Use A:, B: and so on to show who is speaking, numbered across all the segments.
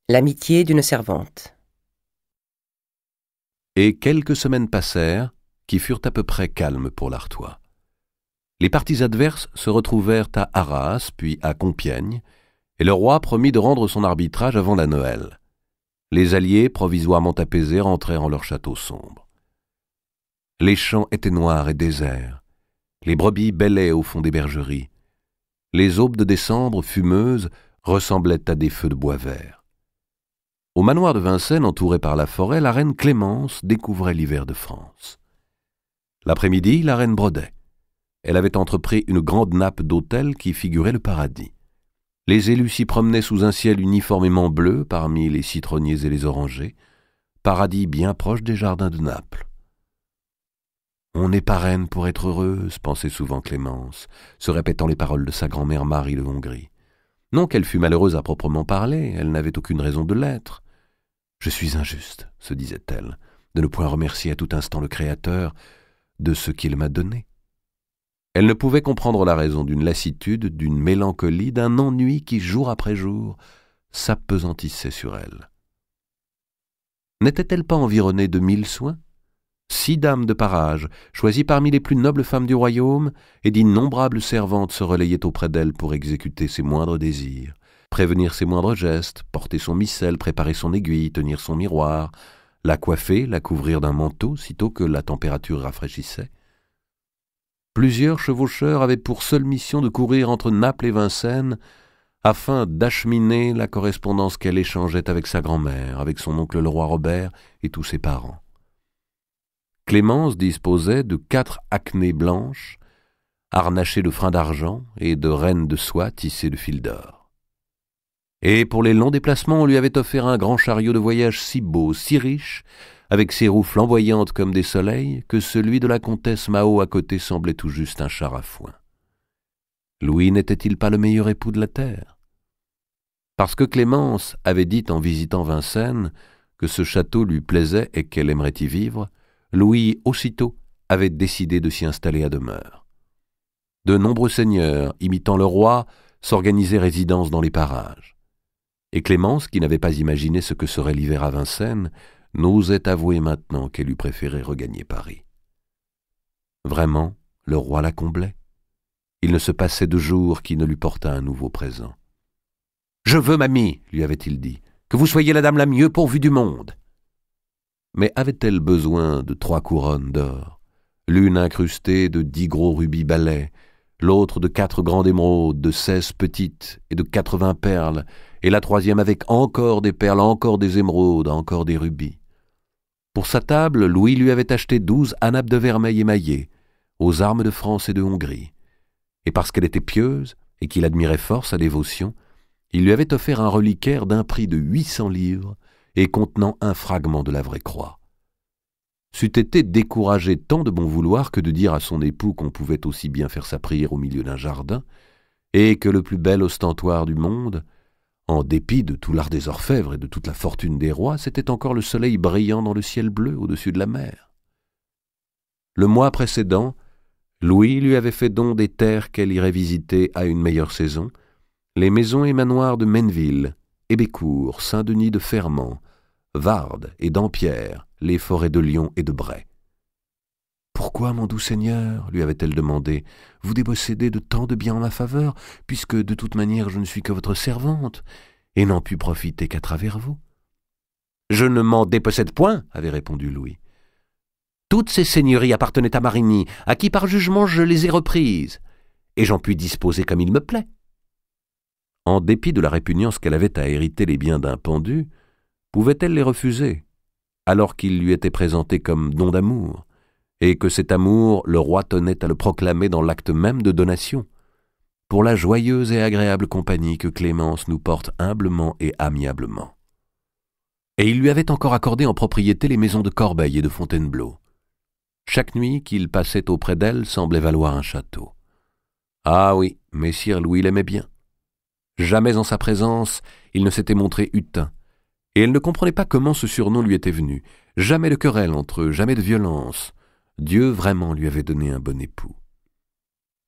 A: L'amitié d'une servante.
B: Et quelques semaines passèrent, qui furent à peu près calmes pour l'Artois. Les partis adverses se retrouvèrent à Arras, puis à Compiègne, et le roi promit de rendre son arbitrage avant la Noël. Les alliés, provisoirement apaisés, rentrèrent en leur château sombre. Les champs étaient noirs et déserts, les brebis bêlaient au fond des bergeries. Les aubes de décembre, fumeuses, ressemblaient à des feux de bois vert. Au manoir de Vincennes, entouré par la forêt, la reine Clémence découvrait l'hiver de France. L'après-midi, la reine brodait. Elle avait entrepris une grande nappe d'autel qui figurait le paradis. Les élus s'y promenaient sous un ciel uniformément bleu parmi les citronniers et les orangers, paradis bien proche des jardins de Naples. « On n'est pas reine pour être heureuse », pensait souvent Clémence, se répétant les paroles de sa grand-mère Marie de Hongrie. Non qu'elle fût malheureuse à proprement parler, elle n'avait aucune raison de l'être. « Je suis injuste », se disait-elle, de ne point remercier à tout instant le Créateur de ce qu'il m'a donné. Elle ne pouvait comprendre la raison d'une lassitude, d'une mélancolie, d'un ennui qui, jour après jour, s'appesantissait sur elle. N'était-elle pas environnée de 1000 soins ? 6 dames de parage, choisies parmi les plus nobles femmes du royaume, et d'innombrables servantes se relayaient auprès d'elle pour exécuter ses moindres désirs, prévenir ses moindres gestes, porter son missel, préparer son aiguille, tenir son miroir, la coiffer, la couvrir d'un manteau, sitôt que la température rafraîchissait. Plusieurs chevaucheurs avaient pour seule mission de courir entre Naples et Vincennes afin d'acheminer la correspondance qu'elle échangeait avec sa grand-mère, avec son oncle le roi Robert et tous ses parents. Clémence disposait de 4 acnées blanches, harnachées de freins d'argent et de rennes de soie tissées de fils d'or. Et pour les longs déplacements, on lui avait offert un grand chariot de voyage si beau, si riche, avec ses roues flamboyantes comme des soleils, que celui de la comtesse Mao à côté semblait tout juste un char à foin. Louis n'était-il pas le meilleur époux de la terre ? Parce que Clémence avait dit en visitant Vincennes que ce château lui plaisait et qu'elle aimerait y vivre, Louis, aussitôt, avait décidé de s'y installer à demeure. De nombreux seigneurs, imitant le roi, s'organisaient résidence dans les parages. Et Clémence, qui n'avait pas imaginé ce que serait l'hiver à Vincennes, n'osait avouer maintenant qu'elle eût préféré regagner Paris. Vraiment, le roi la comblait. Il ne se passait de jour qui ne lui portât un nouveau présent. « Je veux, mamie, lui avait-il dit, que vous soyez la dame la mieux pourvue du monde. » Mais avait-elle besoin de 3 couronnes d'or, l'une incrustée de 10 gros rubis balais, l'autre de 4 grandes émeraudes, de 16 petites et de 80 perles, et la troisième avec encore des perles, encore des émeraudes, encore des rubis. Pour sa table, Louis lui avait acheté 12 anappes de vermeil émaillées, aux armes de France et de Hongrie. Et parce qu'elle était pieuse, et qu'il admirait fort sa dévotion, il lui avait offert un reliquaire d'un prix de 800 livres, et contenant un fragment de la vraie croix. C'eût été décourager tant de bon vouloir que de dire à son époux qu'on pouvait aussi bien faire sa prière au milieu d'un jardin, et que le plus bel ostentoire du monde, en dépit de tout l'art des orfèvres et de toute la fortune des rois, c'était encore le soleil brillant dans le ciel bleu au-dessus de la mer. Le mois précédent, Louis lui avait fait don des terres qu'elle irait visiter à une meilleure saison, les maisons et manoirs de Menneville, Hébécourt, Saint-Denis de Fermant, Vardes et Dampierre, les forêts de Lyon et de Bray. « Pourquoi, mon doux seigneur, lui avait-elle demandé, vous dépossédez de tant de biens en ma faveur, puisque de toute manière je ne suis que votre servante, et n'en puis profiter qu'à travers vous. »« Je ne m'en dépossède point, avait répondu Louis. Toutes ces seigneuries appartenaient à Marigny, à qui par jugement je les ai reprises, et j'en puis disposer comme il me plaît. » En dépit de la répugnance qu'elle avait à hériter les biens d'un pendu, pouvait-elle les refuser, alors qu'il lui était présenté comme don d'amour, et que cet amour, le roi tenait à le proclamer dans l'acte même de donation, pour la joyeuse et agréable compagnie que Clémence nous porte humblement et amiablement. Et il lui avait encore accordé en propriété les maisons de Corbeil et de Fontainebleau. Chaque nuit qu'il passait auprès d'elle semblait valoir un château. Ah oui, messire Louis l'aimait bien. Jamais en sa présence, il ne s'était montré hutin, et elle ne comprenait pas comment ce surnom lui était venu. Jamais de querelle entre eux, jamais de violence. Dieu vraiment lui avait donné un bon époux.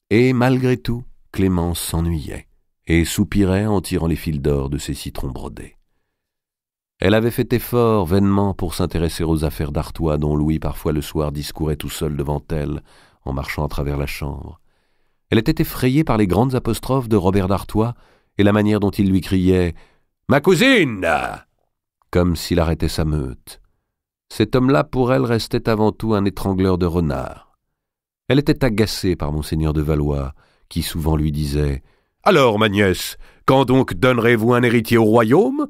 B: Et malgré tout, Clémence s'ennuyait, et soupirait en tirant les fils d'or de ses citrons brodés. Elle avait fait effort vainement pour s'intéresser aux affaires d'Artois, dont Louis parfois le soir discourait tout seul devant elle, en marchant à travers la chambre. Elle était effrayée par les grandes apostrophes de Robert d'Artois et la manière dont il lui criait « Ma cousine !» comme s'il arrêtait sa meute. Cet homme-là, pour elle, restait avant tout un étrangleur de renards. Elle était agacée par monseigneur de Valois, qui souvent lui disait « Alors, ma nièce, quand donc donnerez-vous un héritier au royaume ?»«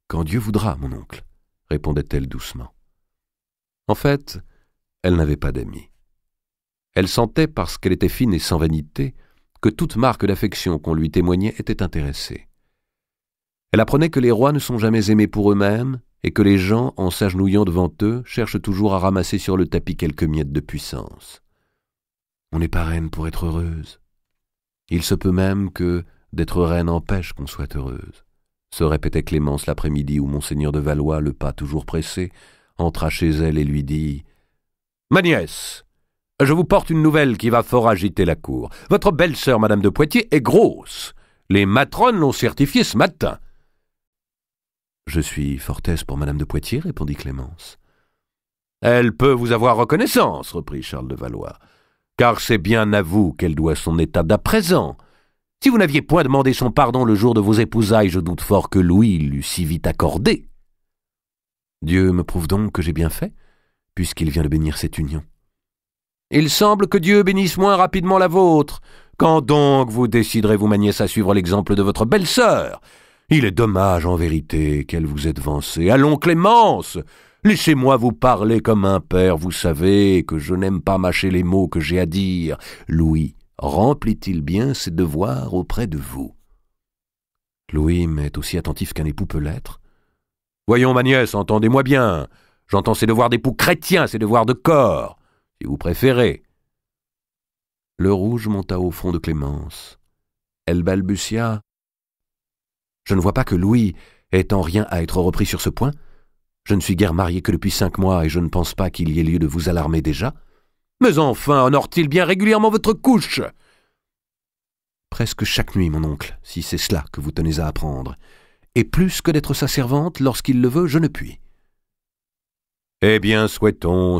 B: Quand Dieu voudra, mon oncle, » répondait-elle doucement. En fait, elle n'avait pas d'amis. Elle sentait, parce qu'elle était fine et sans vanité, que toute marque d'affection qu'on lui témoignait était intéressée. Elle apprenait que les rois ne sont jamais aimés pour eux-mêmes et que les gens, en s'agenouillant devant eux, cherchent toujours à ramasser sur le tapis quelques miettes de puissance. On n'est pas reine pour être heureuse. Il se peut même que d'être reine empêche qu'on soit heureuse, se répétait Clémence l'après-midi où monseigneur de Valois, le pas toujours pressé, entra chez elle et lui dit « Ma nièce, je vous porte une nouvelle qui va fort agiter la cour. Votre belle-sœur, madame de Poitiers, est grosse. Les matrones l'ont certifié ce matin. » « Je suis fort aise pour madame de Poitiers, répondit Clémence. « Elle peut vous avoir reconnaissance, reprit Charles de Valois, car c'est bien à vous qu'elle doit son état d'à présent. Si vous n'aviez point demandé son pardon le jour de vos épousailles, je doute fort que Louis l'eût si vite accordé. Dieu me prouve donc que j'ai bien fait, puisqu'il vient de bénir cette union. Il semble que Dieu bénisse moins rapidement la vôtre. Quand donc vous déciderez-vous, ma nièce, à suivre l'exemple de votre belle-sœur ? Il est dommage, en vérité, qu'elle vous ait devancée. Allons, Clémence, laissez-moi vous parler comme un père. Vous savez que je n'aime pas mâcher les mots que j'ai à dire. Louis remplit-il bien ses devoirs auprès de vous ? Louis m'est aussi attentif qu'un époux peut l'être. Voyons, ma nièce, entendez-moi bien. J'entends ses devoirs d'époux chrétien, ses devoirs de corps, si vous préférez. Le rouge monta au front de Clémence. Elle balbutia. Je ne vois pas que Louis ait en rien à être repris sur ce point. Je ne suis guère marié que depuis 5 mois et je ne pense pas qu'il y ait lieu de vous alarmer déjà. Mais enfin, honore-t-il bien régulièrement votre couche ? Presque chaque nuit, mon oncle, si c'est cela que vous tenez à apprendre. Et plus que d'être sa servante, lorsqu'il le veut, je ne puis. Eh bien, souhaitons,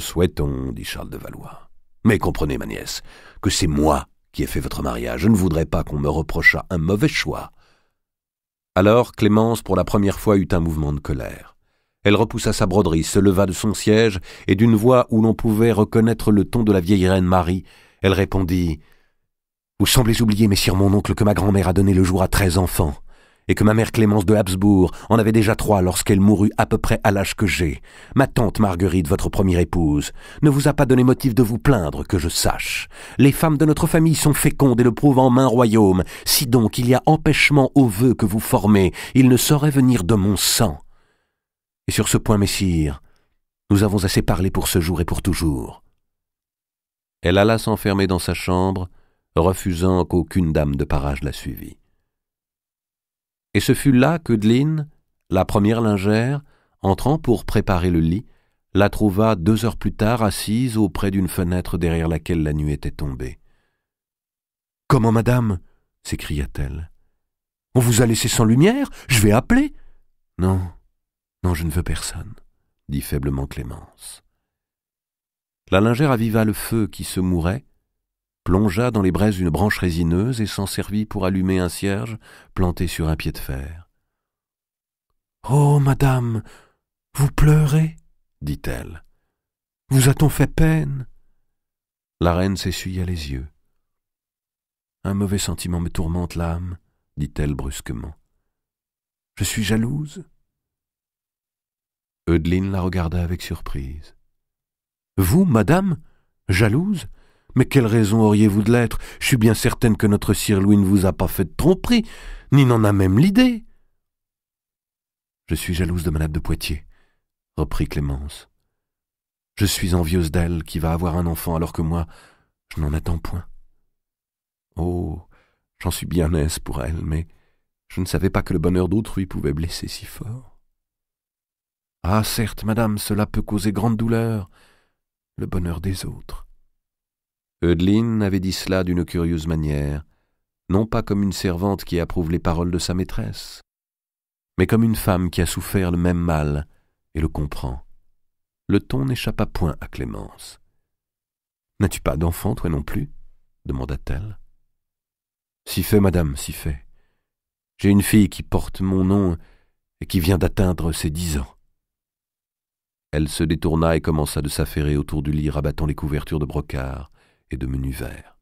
B: dit Charles de Valois. Mais comprenez, ma nièce, que c'est moi qui ai fait votre mariage. Je ne voudrais pas qu'on me reprochât un mauvais choix. Alors Clémence, pour la première fois, eut un mouvement de colère. Elle repoussa sa broderie, se leva de son siège, et d'une voix où l'on pouvait reconnaître le ton de la vieille reine Marie, elle répondit « Vous semblez oublier, messire mon oncle, que ma grand-mère a donné le jour à 13 enfants, et que ma mère Clémence de Habsbourg en avait déjà 3 lorsqu'elle mourut à peu près à l'âge que j'ai. Ma tante Marguerite, votre première épouse, ne vous a pas donné motif de vous plaindre, que je sache. Les femmes de notre famille sont fécondes et le prouvent en maint royaume. Si donc il y a empêchement aux vœux que vous formez, il ne saurait venir de mon sang. Et sur ce point, messire, nous avons assez parlé pour ce jour et pour toujours. » Elle alla s'enfermer dans sa chambre, refusant qu'aucune dame de parage la suivît. Et ce fut là qu'Eudeline, la première lingère, entrant pour préparer le lit, la trouva 2 heures plus tard assise auprès d'une fenêtre derrière laquelle la nuit était tombée. « Comment, madame ?» s'écria-t-elle. « On vous a laissé sans lumière ? Je vais appeler. »« Non, je ne veux personne, » dit faiblement Clémence. La lingère aviva le feu qui se mourait, plongea dans les braises une branche résineuse et s'en servit pour allumer un cierge planté sur un pied de fer. « Oh, madame, vous pleurez ?» dit-elle. « Vous a-t-on fait peine ?» La reine s'essuya les yeux. « Un mauvais sentiment me tourmente l'âme, » dit-elle brusquement. « Je suis jalouse. » Eudeline la regarda avec surprise. « Vous, madame, jalouse ? Mais quelle raison auriez-vous de l'être ? Je suis bien certaine que notre sire Louis ne vous a pas fait de tromperie, ni n'en a même l'idée. »« Je suis jalouse de madame de Poitiers, » reprit Clémence. « Je suis envieuse d'elle qui va avoir un enfant alors que moi, je n'en attends point. Oh, j'en suis bien aise pour elle, mais je ne savais pas que le bonheur d'autrui pouvait blesser si fort. Ah, certes, madame, cela peut causer grande douleur, le bonheur des autres. » Eudeline avait dit cela d'une curieuse manière, non pas comme une servante qui approuve les paroles de sa maîtresse, mais comme une femme qui a souffert le même mal et le comprend. Le ton n'échappa point à Clémence. « N'as-tu pas d'enfant, toi non plus ?» demanda-t-elle. « Si fait, madame, si fait. J'ai une fille qui porte mon nom et qui vient d'atteindre ses 10 ans. » Elle se détourna et commença de s'affairer autour du lit, rabattant les couvertures de brocart et de menus verts.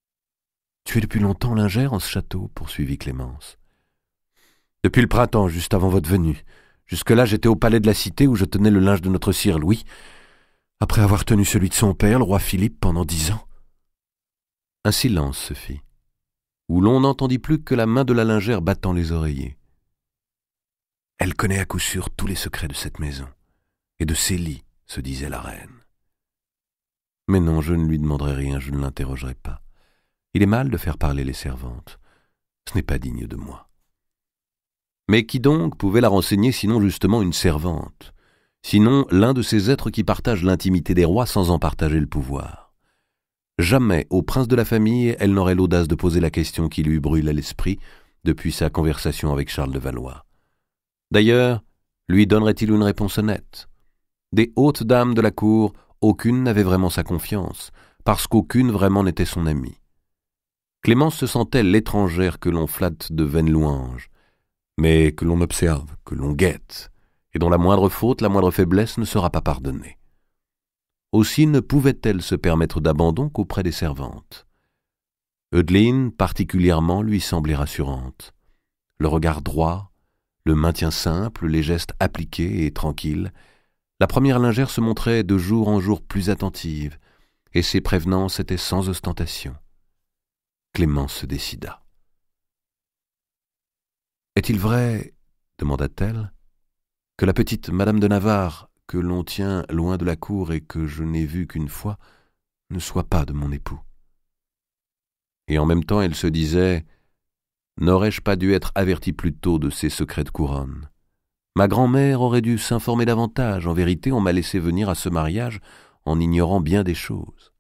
B: « Tu es depuis longtemps lingère en ce château ?» poursuivit Clémence. « Depuis le printemps, juste avant votre venue. Jusque-là, j'étais au palais de la Cité où je tenais le linge de notre sire Louis, après avoir tenu celui de son père, le roi Philippe, pendant 10 ans. » Un silence se fit, où l'on n'entendit plus que la main de la lingère battant les oreillers. « Elle connaît à coup sûr tous les secrets de cette maison, et de ses lits, se disait la reine. Mais non, je ne lui demanderai rien, je ne l'interrogerai pas. Il est mal de faire parler les servantes. Ce n'est pas digne de moi. Mais qui donc pouvait la renseigner sinon justement une servante, sinon l'un de ces êtres qui partagent l'intimité des rois sans en partager le pouvoir? Jamais au prince de la famille elle n'aurait l'audace de poser la question qui lui brûlait l'esprit depuis sa conversation avec Charles de Valois. D'ailleurs, lui donnerait-il une réponse honnête? Des hautes dames de la cour, aucune n'avait vraiment sa confiance, parce qu'aucune vraiment n'était son amie. Clémence se sentait l'étrangère que l'on flatte de vaines louanges, mais que l'on observe, que l'on guette, et dont la moindre faute, la moindre faiblesse ne sera pas pardonnée. Aussi ne pouvait-elle se permettre d'abandon qu'auprès des servantes. Eudeline, particulièrement, lui semblait rassurante. Le regard droit, le maintien simple, les gestes appliqués et tranquilles, la première lingère se montrait de jour en jour plus attentive, et ses prévenances étaient sans ostentation. Clémence se décida. « Est-il vrai, demanda-t-elle, que la petite Madame de Navarre, que l'on tient loin de la cour et que je n'ai vue qu'une fois, ne soit pas de mon époux ?» Et en même temps elle se disait « N'aurais-je pas dû être avertie plus tôt de ces secrets de couronne ? Ma grand-mère aurait dû s'informer davantage. En vérité, on m'a laissé venir à ce mariage en ignorant bien des choses. »«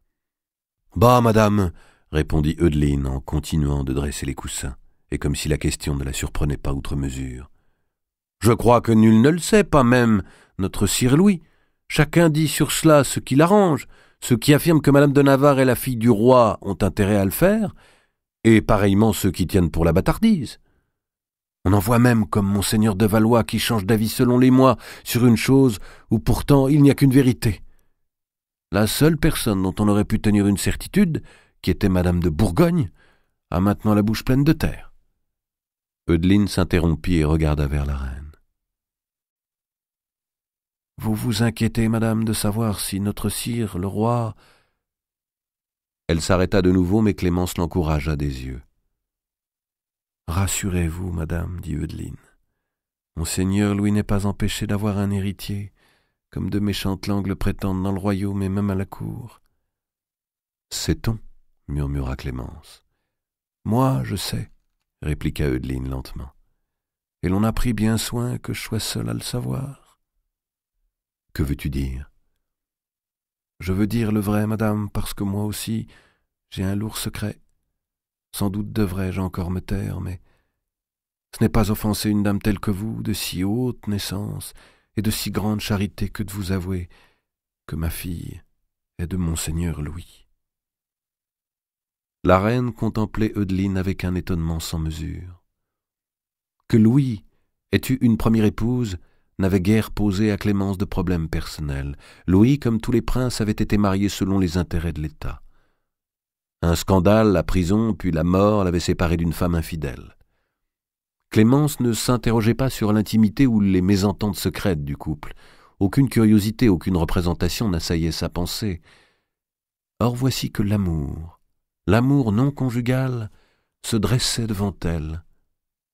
B: Bah, madame !» répondit Eudeline en continuant de dresser les coussins, et comme si la question ne la surprenait pas outre mesure. « Je crois que nul ne le sait, pas même notre sire Louis. Chacun dit sur cela ce qui l'arrange. Ceux qui affirment que madame de Navarre est la fille du roi ont intérêt à le faire, et pareillement ceux qui tiennent pour la bâtardise. On en voit même comme monseigneur de Valois qui change d'avis selon les mois sur une chose où pourtant il n'y a qu'une vérité. La seule personne dont on aurait pu tenir une certitude, qui était madame de Bourgogne, a maintenant la bouche pleine de terre. » Eudeline s'interrompit et regarda vers la reine. « Vous vous inquiétez, madame, de savoir si notre sire, le roi... » Elle s'arrêta de nouveau, mais Clémence l'encouragea des yeux. « Rassurez-vous, madame, dit Eudeline. Monseigneur Louis n'est pas empêché d'avoir un héritier, comme de méchantes langues le prétendent dans le royaume et même à la cour. »« Sait-on » murmura Clémence. « Moi, je sais, » répliqua Eudeline lentement. « Et l'on a pris bien soin que je sois seule à le savoir. »« Que veux-tu dire ?»« Je veux dire le vrai, madame, parce que moi aussi, j'ai un lourd secret. Sans doute devrais-je encore me taire, mais ce n'est pas offenser une dame telle que vous, de si haute naissance et de si grande charité, que de vous avouer que ma fille est de monseigneur Louis. » La reine contemplait Eudeline avec un étonnement sans mesure. Que Louis ait eu une première épouse n'avait guère posé à Clémence de problème personnel. Louis, comme tous les princes, avait été marié selon les intérêts de l'État. Un scandale, la prison, puis la mort l'avaient séparé d'une femme infidèle. Clémence ne s'interrogeait pas sur l'intimité ou les mésententes secrètes du couple. Aucune curiosité, aucune représentation n'assaillait sa pensée. Or voici que l'amour non conjugal, se dressait devant elle,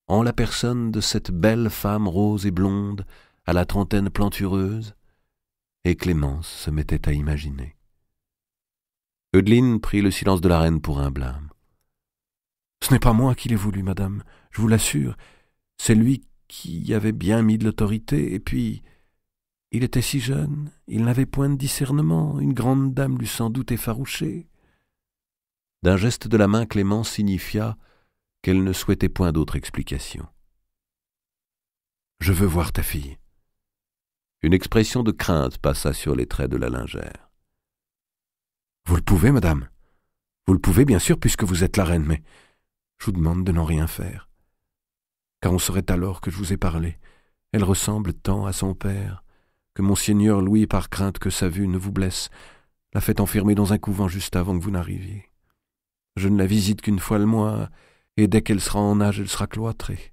B: en la personne de cette belle femme rose et blonde, à la trentaine plantureuse, et Clémence se mettait à imaginer. Eudeline prit le silence de la reine pour un blâme. « Ce n'est pas moi qui l'ai voulu, madame, je vous l'assure. C'est lui qui y avait bien mis de l'autorité, et puis, il était si jeune, il n'avait point de discernement, une grande dame l'eût sans doute effarouché. » D'un geste de la main, Clémence signifia qu'elle ne souhaitait point d'autre explication. Je veux voir ta fille. » Une expression de crainte passa sur les traits de la lingère. « Vous le pouvez, madame. Vous le pouvez, bien sûr, puisque vous êtes la reine, mais je vous demande de n'en rien faire. Car on saurait alors que je vous ai parlé. Elle ressemble tant à son père que monseigneur Louis, par crainte que sa vue ne vous blesse, l'a fait enfermer dans un couvent juste avant que vous n'arriviez. Je ne la visite qu'une fois le mois, et dès qu'elle sera en âge, elle sera cloîtrée. »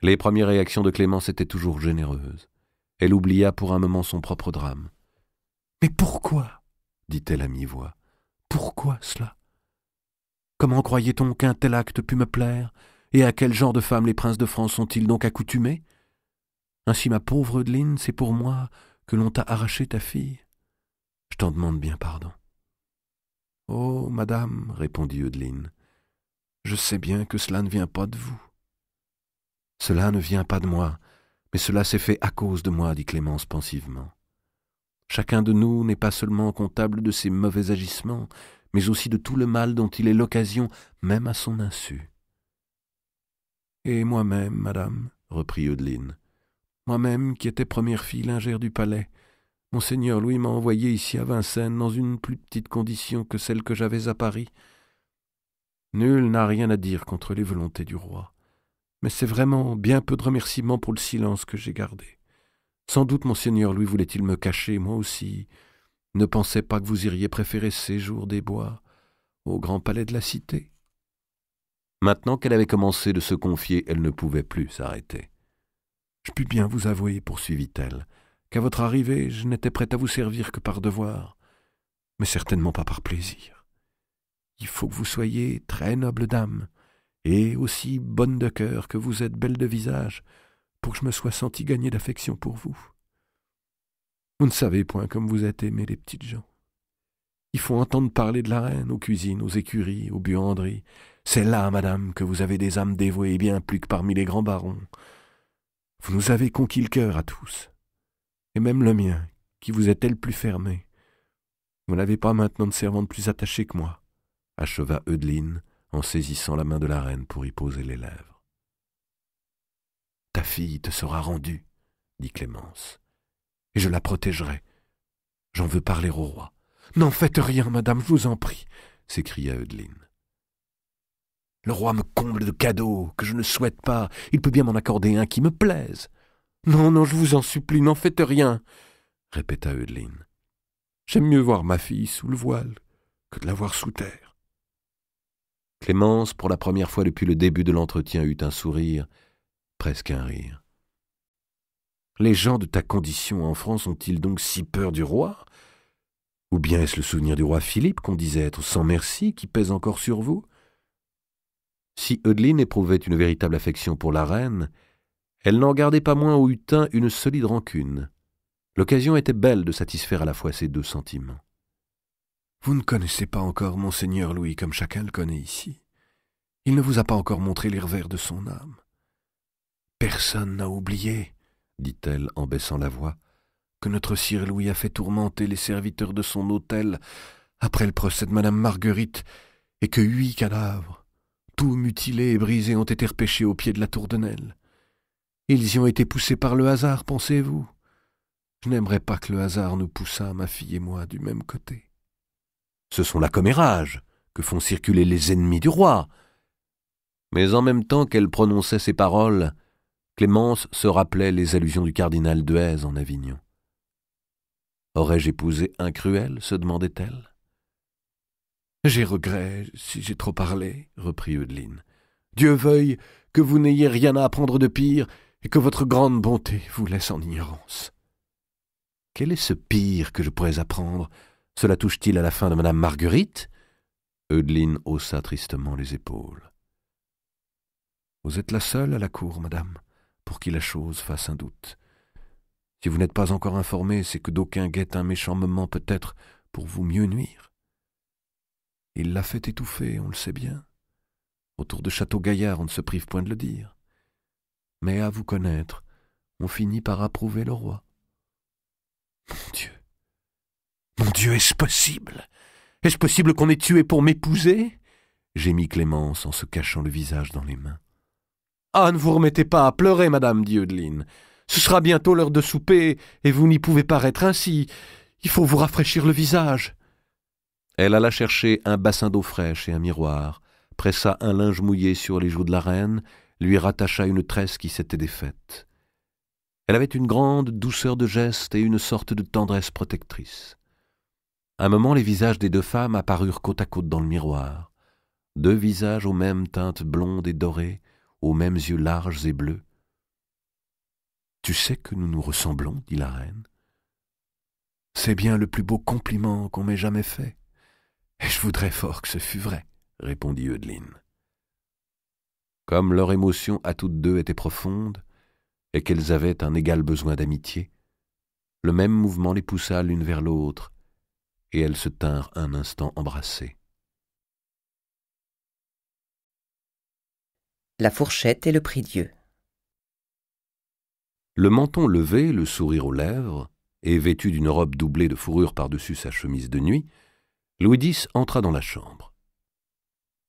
B: Les premières réactions de Clémence étaient toujours généreuses. Elle oublia pour un moment son propre drame. « Mais pourquoi ?» dit-elle à mi-voix. « Pourquoi cela ? Comment croyait-on qu'un tel acte pût me plaire ? Et à quel genre de femme les princes de France sont-ils donc accoutumés ? Ainsi, ma pauvre Eudeline, c'est pour moi que l'on t'a arraché ta fille. Je t'en demande bien pardon. »« Oh, madame, répondit Eudeline, je sais bien que cela ne vient pas de vous. »« Cela ne vient pas de moi, mais cela s'est fait à cause de moi, dit Clémence pensivement. Chacun de nous n'est pas seulement comptable de ses mauvais agissements, mais aussi de tout le mal dont il est l'occasion, même à son insu. »« Et moi-même, madame, reprit Eudeline, moi-même qui étais première fille lingère du palais, monseigneur Louis m'a envoyé ici à Vincennes dans une plus petite condition que celle que j'avais à Paris. Nul n'a rien à dire contre les volontés du roi, mais c'est vraiment bien peu de remerciements pour le silence que j'ai gardé. Sans doute monseigneur Louis voulait-il me cacher, moi aussi, ne pensait pas que vous iriez préférer ces jours des bois au grand palais de la cité. » Maintenant qu'elle avait commencé de se confier, elle ne pouvait plus s'arrêter. « Je puis bien vous avouer, poursuivit-elle, qu'à votre arrivée, je n'étais prête à vous servir que par devoir, mais certainement pas par plaisir. Il faut que vous soyez très noble dame, et aussi bonne de cœur que vous êtes belle de visage, pour que je me sois senti gagner d'affection pour vous. Vous ne savez point comme vous êtes aimées les petites gens. Il faut entendre parler de la reine aux cuisines, aux écuries, aux buanderies. C'est là, madame, que vous avez des âmes dévouées bien plus que parmi les grands barons. Vous nous avez conquis le cœur à tous, et même le mien, qui vous est elle plus fermé. Vous n'avez pas maintenant de servante plus attachée que moi, » acheva Eudeline en saisissant la main de la reine pour y poser les lèvres. « Ta fille te sera rendue, » dit Clémence, « et je la protégerai. J'en veux parler au roi. »« N'en faites rien, madame, je vous en prie, » s'écria Eudeline. « Le roi me comble de cadeaux que je ne souhaite pas. Il peut bien m'en accorder un qui me plaise. »« Non, non, je vous en supplie, n'en faites rien, » répéta Eudeline. « J'aime mieux voir ma fille sous le voile que de la voir sous terre. » Clémence, pour la première fois depuis le début de l'entretien, eut un sourire, presque un rire. « Les gens de ta condition en France ont-ils donc si peur du roi ? Ou bien est-ce le souvenir du roi Philippe, qu'on disait être sans merci, qui pèse encore sur vous ? » Si Eudeline éprouvait une véritable affection pour la reine, elle n'en gardait pas moins au hutin une solide rancune. L'occasion était belle de satisfaire à la fois ces deux sentiments. « Vous ne connaissez pas encore monseigneur Louis comme chacun le connaît ici. Il ne vous a pas encore montré les revers de son âme. Personne n'a oublié, dit-elle en baissant la voix, que notre sire Louis a fait tourmenter les serviteurs de son hôtel après le procès de madame Marguerite et que 8 cadavres, tous mutilés et brisés, ont été repêchés au pied de la tour de Nesle. Ils y ont été poussés par le hasard, pensez-vous ? Je n'aimerais pas que le hasard nous poussât, ma fille et moi, du même côté. Ce sont là commérages que font circuler les ennemis du roi. » Mais en même temps qu'elle prononçait ces paroles, Clémence se rappelait les allusions du cardinal de Haise en Avignon. « Aurais-je épousé un cruel ?» se demandait-elle. « J'ai regret si j'ai trop parlé, » reprit Eudeline. « Dieu veuille que vous n'ayez rien à apprendre de pire et que votre grande bonté vous laisse en ignorance. » « Quel est ce pire que je pourrais apprendre ? Cela touche-t-il à la fin de madame Marguerite ?» Eudeline haussa tristement les épaules. « Vous êtes la seule à la cour, madame, pour qui la chose fasse un doute. Si vous n'êtes pas encore informée, c'est que d'aucuns guettent un méchant moment peut-être pour vous mieux nuire. Il l'a fait étouffer, on le sait bien. Autour de Château-Gaillard, on ne se prive point de le dire. Mais à vous connaître, on finit par approuver le roi. » Mon Dieu, est-ce possible ? Est-ce possible qu'on ait tué pour m'épouser ? Gémit Clémence en se cachant le visage dans les mains. « Ah, ne vous remettez pas à pleurer, madame, dit Eudeline. Ce sera bientôt l'heure de souper, et vous n'y pouvez paraître ainsi. Il faut vous rafraîchir le visage. » Elle alla chercher un bassin d'eau fraîche et un miroir, pressa un linge mouillé sur les joues de la reine, lui rattacha une tresse qui s'était défaite. Elle avait une grande douceur de geste et une sorte de tendresse protectrice. Un moment, les visages des deux femmes apparurent côte à côte dans le miroir. Deux visages aux mêmes teintes blondes et dorées, aux mêmes yeux larges et bleus. « Tu sais que nous nous ressemblons, dit la reine. C'est bien le plus beau compliment qu'on m'ait jamais fait. Et je voudrais fort que ce fût vrai, répondit Eudeline. Comme leur émotion à toutes deux était profonde, et qu'elles avaient un égal besoin d'amitié, le même mouvement les poussa l'une vers l'autre, et elles se tinrent un instant embrassées.
A: La fourchette et le prie-Dieu.
B: Le menton levé, le sourire aux lèvres, et vêtu d'une robe doublée de fourrure par-dessus sa chemise de nuit, Louis X entra dans la chambre.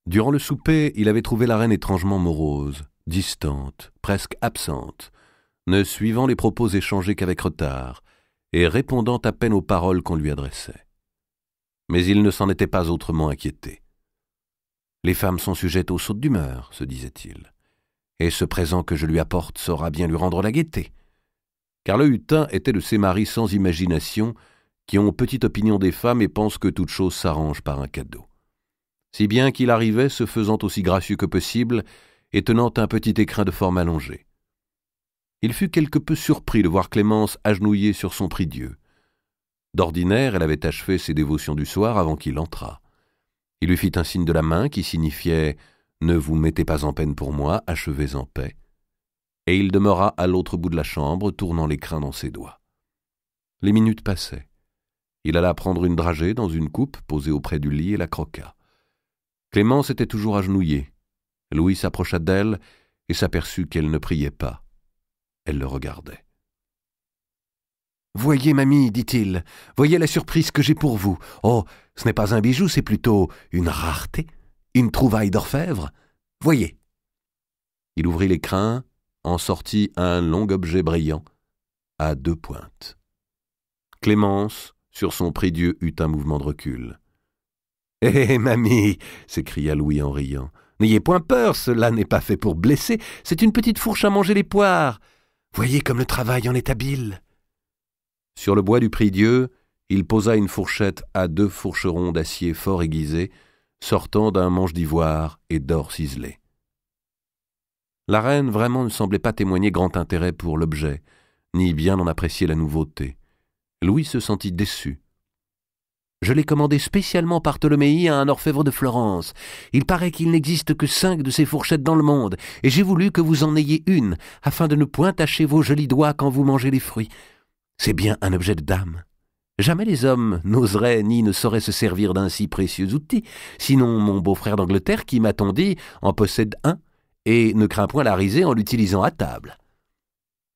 B: Durant le souper, il avait trouvé la reine étrangement morose, distante, presque absente, ne suivant les propos échangés qu'avec retard, et répondant à peine aux paroles qu'on lui adressait. Mais il ne s'en était pas autrement inquiété. Les femmes sont sujettes aux sautes d'humeur, se disait-il, et ce présent que je lui apporte saura bien lui rendre la gaieté. Car le hutin était de ces maris sans imagination qui ont petite opinion des femmes et pensent que toute chose s'arrange par un cadeau. Si bien qu'il arrivait, se faisant aussi gracieux que possible, et tenant un petit écrin de forme allongé. Il fut quelque peu surpris de voir Clémence agenouillée sur son prie-Dieu. D'ordinaire, elle avait achevé ses dévotions du soir avant qu'il entrât. Il lui fit un signe de la main qui signifiait « Ne vous mettez pas en peine pour moi, achevez en paix », et il demeura à l'autre bout de la chambre, tournant l'écrin dans ses doigts. Les minutes passaient. Il alla prendre une dragée dans une coupe posée auprès du lit et la croqua. Clémence était toujours agenouillée. Louis s'approcha d'elle et s'aperçut qu'elle ne priait pas. Elle le regardait. « Voyez, mamie, dit-il, voyez la surprise que j'ai pour vous. Oh, ce n'est pas un bijou, c'est plutôt une rareté, une trouvaille d'orfèvre. Voyez. » Il ouvrit l'écrin, en sortit un long objet brillant, à 2 pointes. Clémence, sur son prie-Dieu, eut un mouvement de recul. « Hé, mamie !» s'écria Louis en riant. « N'ayez point peur, cela n'est pas fait pour blesser, c'est une petite fourche à manger les poires. Voyez comme le travail en est habile. » Sur le bois du prie-Dieu, il posa une fourchette à 2 fourcherons d'acier fort aiguisés, sortant d'un manche d'ivoire et d'or ciselé. La reine vraiment ne semblait pas témoigner grand intérêt pour l'objet, ni bien en apprécier la nouveauté. Louis se sentit déçu. « Je l'ai commandé spécialement par Ptolomée à un orfèvre de Florence. Il paraît qu'il n'existe que 5 de ces fourchettes dans le monde, et j'ai voulu que vous en ayez une, afin de ne point tacher vos jolis doigts quand vous mangez les fruits. C'est bien un objet de dame. Jamais les hommes n'oseraient ni ne sauraient se servir d'un si précieux outil, sinon mon beau-frère d'Angleterre qui, m'a-t-on dit, en possède un, et ne craint point la risée en l'utilisant à table. »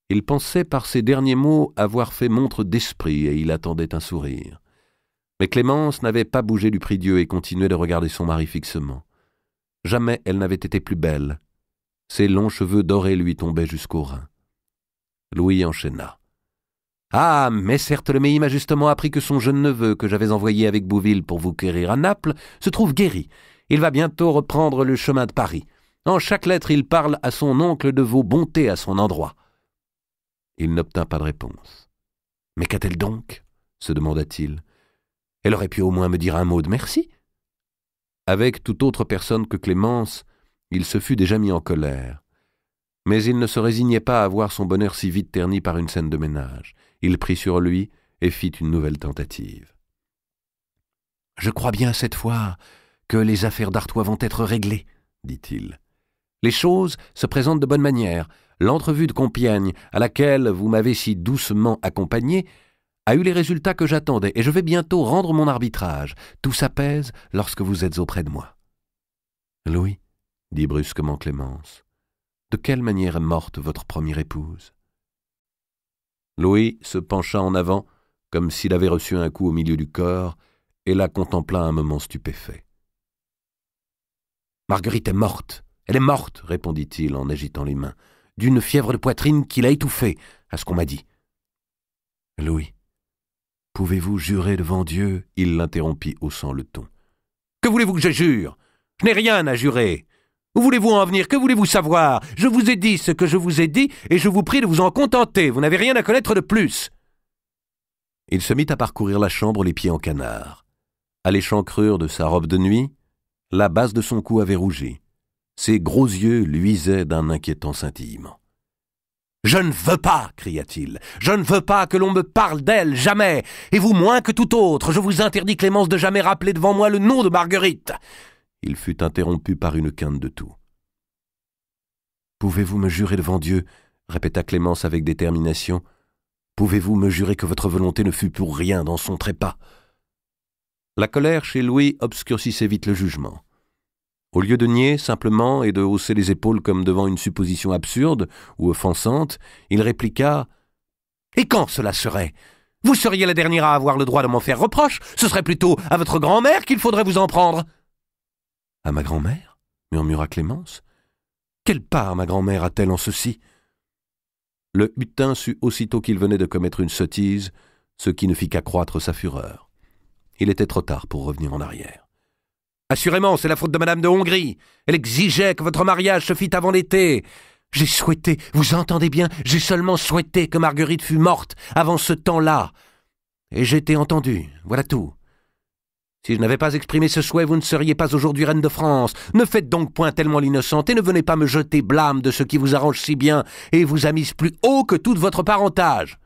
B: Il pensait par ces derniers mots avoir fait montre d'esprit, et il attendait un sourire. Mais Clémence n'avait pas bougé du prie-Dieu et continuait de regarder son mari fixement. Jamais elle n'avait été plus belle. Ses longs cheveux dorés lui tombaient jusqu'aux reins. Louis enchaîna. « Ah, Messer Ptolémée m'a justement appris que son jeune neveu, que j'avais envoyé avec Bouville pour vous quérir à Naples, se trouve guéri. Il va bientôt reprendre le chemin de Paris. En chaque lettre, il parle à son oncle de vos bontés à son endroit. » Il n'obtint pas de réponse. « Mais qu'a-t-elle donc ?» se demanda-t-il. « Elle aurait pu au moins me dire un mot de merci. » Avec toute autre personne que Clémence, il se fût déjà mis en colère. Mais il ne se résignait pas à voir son bonheur si vite terni par une scène de ménage. Il prit sur lui et fit une nouvelle tentative. « Je crois bien cette fois que les affaires d'Artois vont être réglées, » dit-il. « Les choses se présentent de bonne manière. L'entrevue de Compiègne, à laquelle vous m'avez si doucement accompagné, a eu les résultats que j'attendais, et je vais bientôt rendre mon arbitrage. Tout s'apaise lorsque vous êtes auprès de moi. »« Louis, » dit brusquement Clémence, « de quelle manière est morte votre première épouse ?» Louis se pencha en avant, comme s'il avait reçu un coup au milieu du corps, et la contempla un moment stupéfait. « Marguerite est morte, Elle est morte, répondit-il en agitant les mains, d'une fièvre de poitrine qui l'a étouffée, à ce qu'on m'a dit. Louis, pouvez-vous jurer devant Dieu? Il l'interrompit, haussant le ton. Que voulez-vous que je jure? Je n'ai rien à jurer. Où voulez-vous en venir? Que voulez-vous savoir? Je vous ai dit ce que je vous ai dit, et je vous prie de vous en contenter. Vous n'avez rien à connaître de plus. Il se mit à parcourir la chambre les pieds en canard. À l'échancrure de sa robe de nuit, la base de son cou avait rougi. Ses gros yeux luisaient d'un inquiétant scintillement. « Je ne veux pas, cria-t-il, je ne veux pas que l'on me parle d'elle, jamais, et vous moins que tout autre. Je vous interdis, Clémence, de jamais rappeler devant moi le nom de Marguerite. » Il fut interrompu par une quinte de toux. « Pouvez-vous me jurer devant Dieu, répéta Clémence avec détermination, pouvez-vous me jurer que votre volonté ne fut pour rien dans son trépas? » La colère chez Louis obscurcissait vite le jugement. Au lieu de nier simplement et de hausser les épaules comme devant une supposition absurde ou offensante, il répliqua « Et quand cela serait? Vous seriez la dernière à avoir le droit de m'en faire reproche. Ce serait plutôt à votre grand-mère qu'il faudrait vous en prendre. » « À ma grand-mère » murmura Clémence. « Quelle part ma grand-mère a-t-elle en ceci ?» Le hutin sut aussitôt qu'il venait de commettre une sottise, ce qui ne fit qu'accroître sa fureur. Il était trop tard pour revenir en arrière. « Assurément, c'est la faute de Madame de Hongrie. Elle exigeait que votre mariage se fît avant l'été. J'ai souhaité, vous entendez bien, j'ai seulement souhaité que Marguerite fût morte avant ce temps-là. Et j'ai été entendu, voilà tout. Si je n'avais pas exprimé ce souhait, vous ne seriez pas aujourd'hui reine de France. Ne faites donc point tellement l'innocente et ne venez pas me jeter blâme de ce qui vous arrange si bien et vous a mise plus haut que tout votre parentage. »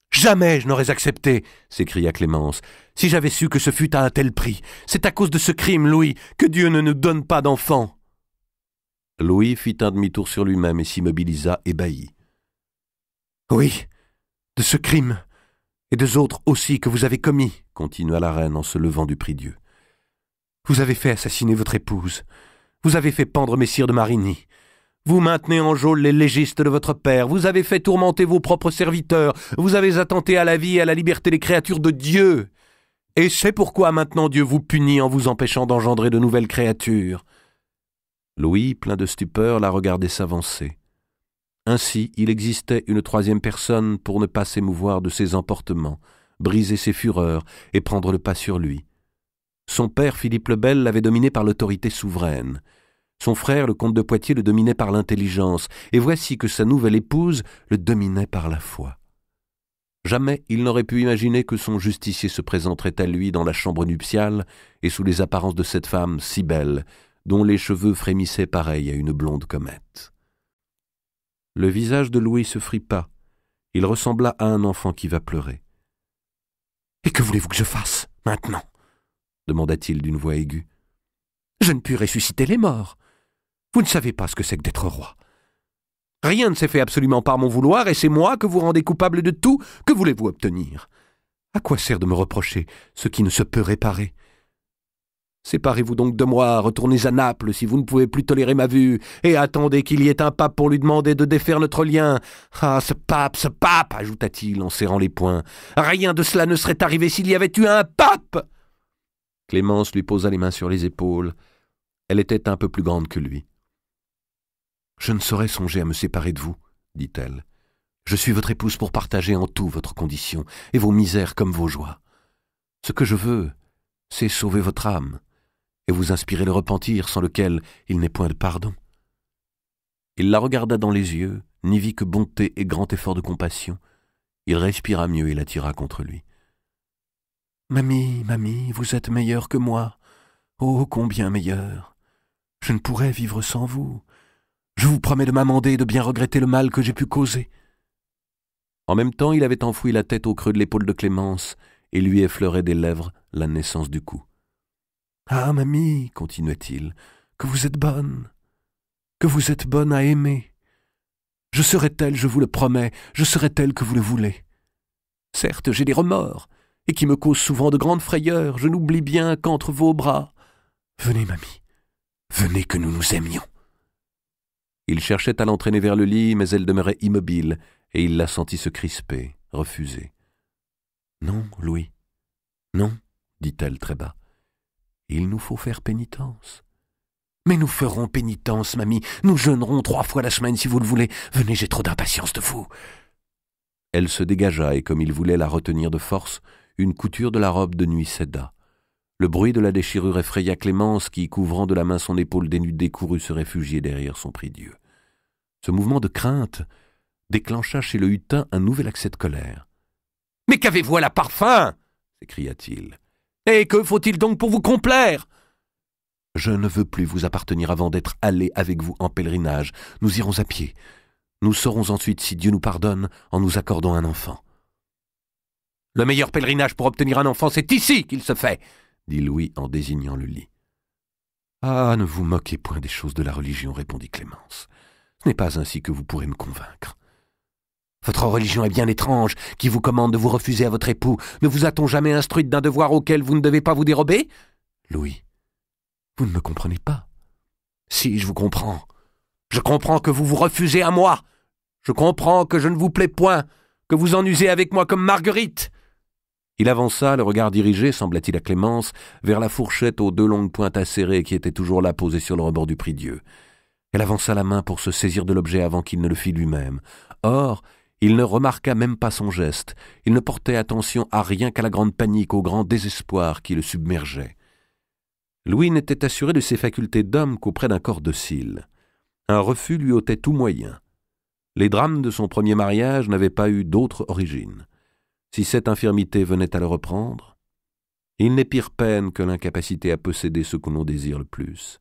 B: « Jamais je n'aurais accepté, s'écria Clémence, si j'avais su que ce fût à un tel prix. C'est à cause de ce crime, Louis, que Dieu ne nous donne pas d'enfants. » Louis fit un demi-tour sur lui-même et s'immobilisa ébahi. « Oui, de ce crime, et des autres aussi que vous avez commis, continua la reine en se levant du prie-dieu. Vous avez fait assassiner votre épouse, vous avez fait pendre messire de Marigny. Vous maintenez en geôle les légistes de votre père, vous avez fait tourmenter vos propres serviteurs, vous avez attenté à la vie et à la liberté des créatures de Dieu. Et c'est pourquoi maintenant Dieu vous punit en vous empêchant d'engendrer de nouvelles créatures. » Louis, plein de stupeur, la regardait s'avancer. Ainsi, il existait une troisième personne pour ne pas s'émouvoir de ses emportements, briser ses fureurs et prendre le pas sur lui. Son père, Philippe le Bel, l'avait dominé par l'autorité souveraine. Son frère, le comte de Poitiers, le dominait par l'intelligence, et voici que sa nouvelle épouse le dominait par la foi. Jamais il n'aurait pu imaginer que son justicier se présenterait à lui dans la chambre nuptiale et sous les apparences de cette femme si belle, dont les cheveux frémissaient pareils à une blonde comète. Le visage de Louis se fripa. Il ressembla à un enfant qui va pleurer. « Et que voulez-vous que je fasse, maintenant ?» demanda-t-il d'une voix aiguë. « Je ne puis ressusciter les morts. Vous ne savez pas ce que c'est que d'être roi. Rien ne s'est fait absolument par mon vouloir, et c'est moi que vous rendez coupable de tout. Que voulez-vous obtenir? À quoi sert de me reprocher ce qui ne se peut réparer? Séparez-vous donc de moi, retournez à Naples si vous ne pouvez plus tolérer ma vue, et attendez qu'il y ait un pape pour lui demander de défaire notre lien. Ah, ce pape, ajouta-t-il en serrant les poings. Rien de cela ne serait arrivé s'il y avait eu un pape. Clémence lui posa les mains sur les épaules. Elle était un peu plus grande que lui. « Je ne saurais songer à me séparer de vous, dit-elle. Je suis votre épouse pour partager en tout votre condition, et vos misères comme vos joies. Ce que je veux, c'est sauver votre âme, et vous inspirer le repentir sans lequel il n'est point de pardon. » Il la regarda dans les yeux, n'y vit que bonté et grand effort de compassion. Il respira mieux et l'attira contre lui. « Mamie, mamie, vous êtes meilleure que moi. Oh, combien meilleure. Je ne pourrais vivre sans vous. Je vous promets de m'amender et de bien regretter le mal que j'ai pu causer. » En même temps, il avait enfoui la tête au creux de l'épaule de Clémence et lui effleurait des lèvres la naissance du cou. « Ah, mamie, continuait-il, que vous êtes bonne à aimer. Je serai telle, je vous le promets, je serai telle que vous le voulez. Certes, j'ai des remords, et qui me causent souvent de grandes frayeurs, je n'oublie bien qu'entre vos bras. Venez, mamie, venez que nous nous aimions. » Il cherchait à l'entraîner vers le lit, mais elle demeurait immobile, et il la sentit se crisper, refuser. « Non, Louis, non, dit-elle très bas. Il nous faut faire pénitence. Mais nous ferons pénitence, mamie. Nous jeûnerons 3 fois la semaine si vous le voulez. Venez, j'ai trop d'impatience de vous. » Elle se dégagea et, comme il voulait la retenir de force, une couture de la robe de nuit céda. Le bruit de la déchirure effraya Clémence qui, couvrant de la main son épaule dénudée, courut se réfugier derrière son prie-dieu. Ce mouvement de crainte déclencha chez le hutin un nouvel accès de colère. « Mais qu'avez-vous à la parfum ?» s'écria-t-il. « Et que faut-il donc pour vous complaire ?»« Je ne veux plus vous appartenir avant d'être allé avec vous en pèlerinage. Nous irons à pied. Nous saurons ensuite si Dieu nous pardonne en nous accordant un enfant. »« Le meilleur pèlerinage pour obtenir un enfant, c'est ici qu'il se fait !» dit Louis en désignant le lit. « Ah, ne vous moquez point des choses de la religion, répondit Clémence. Ce n'est pas ainsi que vous pourrez me convaincre. Votre religion est bien étrange, qui vous commande de vous refuser à votre époux. Ne vous a-t-on jamais instruite d'un devoir auquel vous ne devez pas vous dérober ? Louis, vous ne me comprenez pas. Si, je vous comprends. Je comprends que vous vous refusez à moi. Je comprends que je ne vous plais point, que vous en usez avec moi comme Marguerite. Il avança, le regard dirigé, semblait-il à Clémence, vers la fourchette aux 2 longues pointes acérées qui était toujours là posée sur le rebord du prie-dieu. Elle avança la main pour se saisir de l'objet avant qu'il ne le fît lui-même. Or, il ne remarqua même pas son geste. Il ne portait attention à rien qu'à la grande panique, au grand désespoir qui le submergeait. Louis n'était assuré de ses facultés d'homme qu'auprès d'un corps docile. Un refus lui ôtait tout moyen. Les drames de son premier mariage n'avaient pas eu d'autre origine. Si cette infirmité venait à le reprendre, il n'est pire peine que l'incapacité à posséder ce que l'on désire le plus.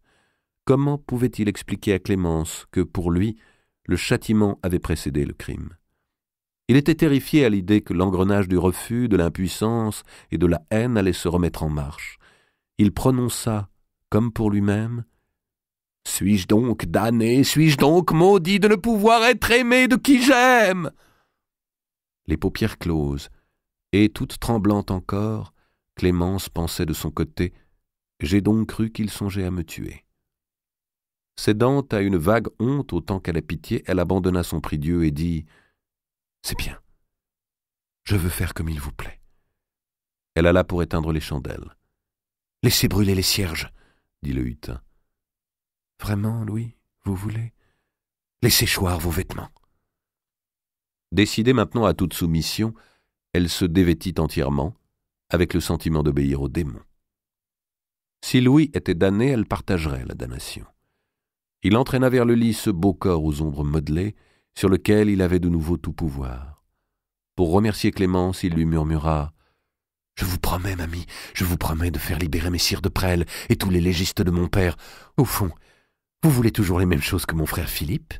B: Comment pouvait-il expliquer à Clémence que, pour lui, le châtiment avait précédé le crime ? Il était terrifié à l'idée que l'engrenage du refus, de l'impuissance et de la haine allait se remettre en marche. Il prononça, comme pour lui-même, « Suis-je donc damné, suis-je donc maudit de ne pouvoir être aimé de qui j'aime ?» Les paupières closes, et toute tremblante encore, Clémence pensait de son côté, « J'ai donc cru qu'il songeait à me tuer. » Cédant à une vague honte autant qu'à la pitié, elle abandonna son prie-dieu et dit « C'est bien, je veux faire comme il vous plaît. » Elle alla pour éteindre les chandelles. « Laissez brûler les cierges, » dit le hutin. « Vraiment, Louis, vous voulez ? Laissez choir vos vêtements. » Décidée maintenant à toute soumission, elle se dévêtit entièrement, avec le sentiment d'obéir au démon. Si Louis était damné, elle partagerait la damnation. Il entraîna vers le lit ce beau corps aux ombres modelées, sur lequel il avait de nouveau tout pouvoir. Pour remercier Clémence, il lui murmura « Je vous promets, mamie, je vous promets de faire libérer messire de Presles et tous les légistes de mon père. Au fond, vous voulez toujours les mêmes choses que mon frère Philippe ?»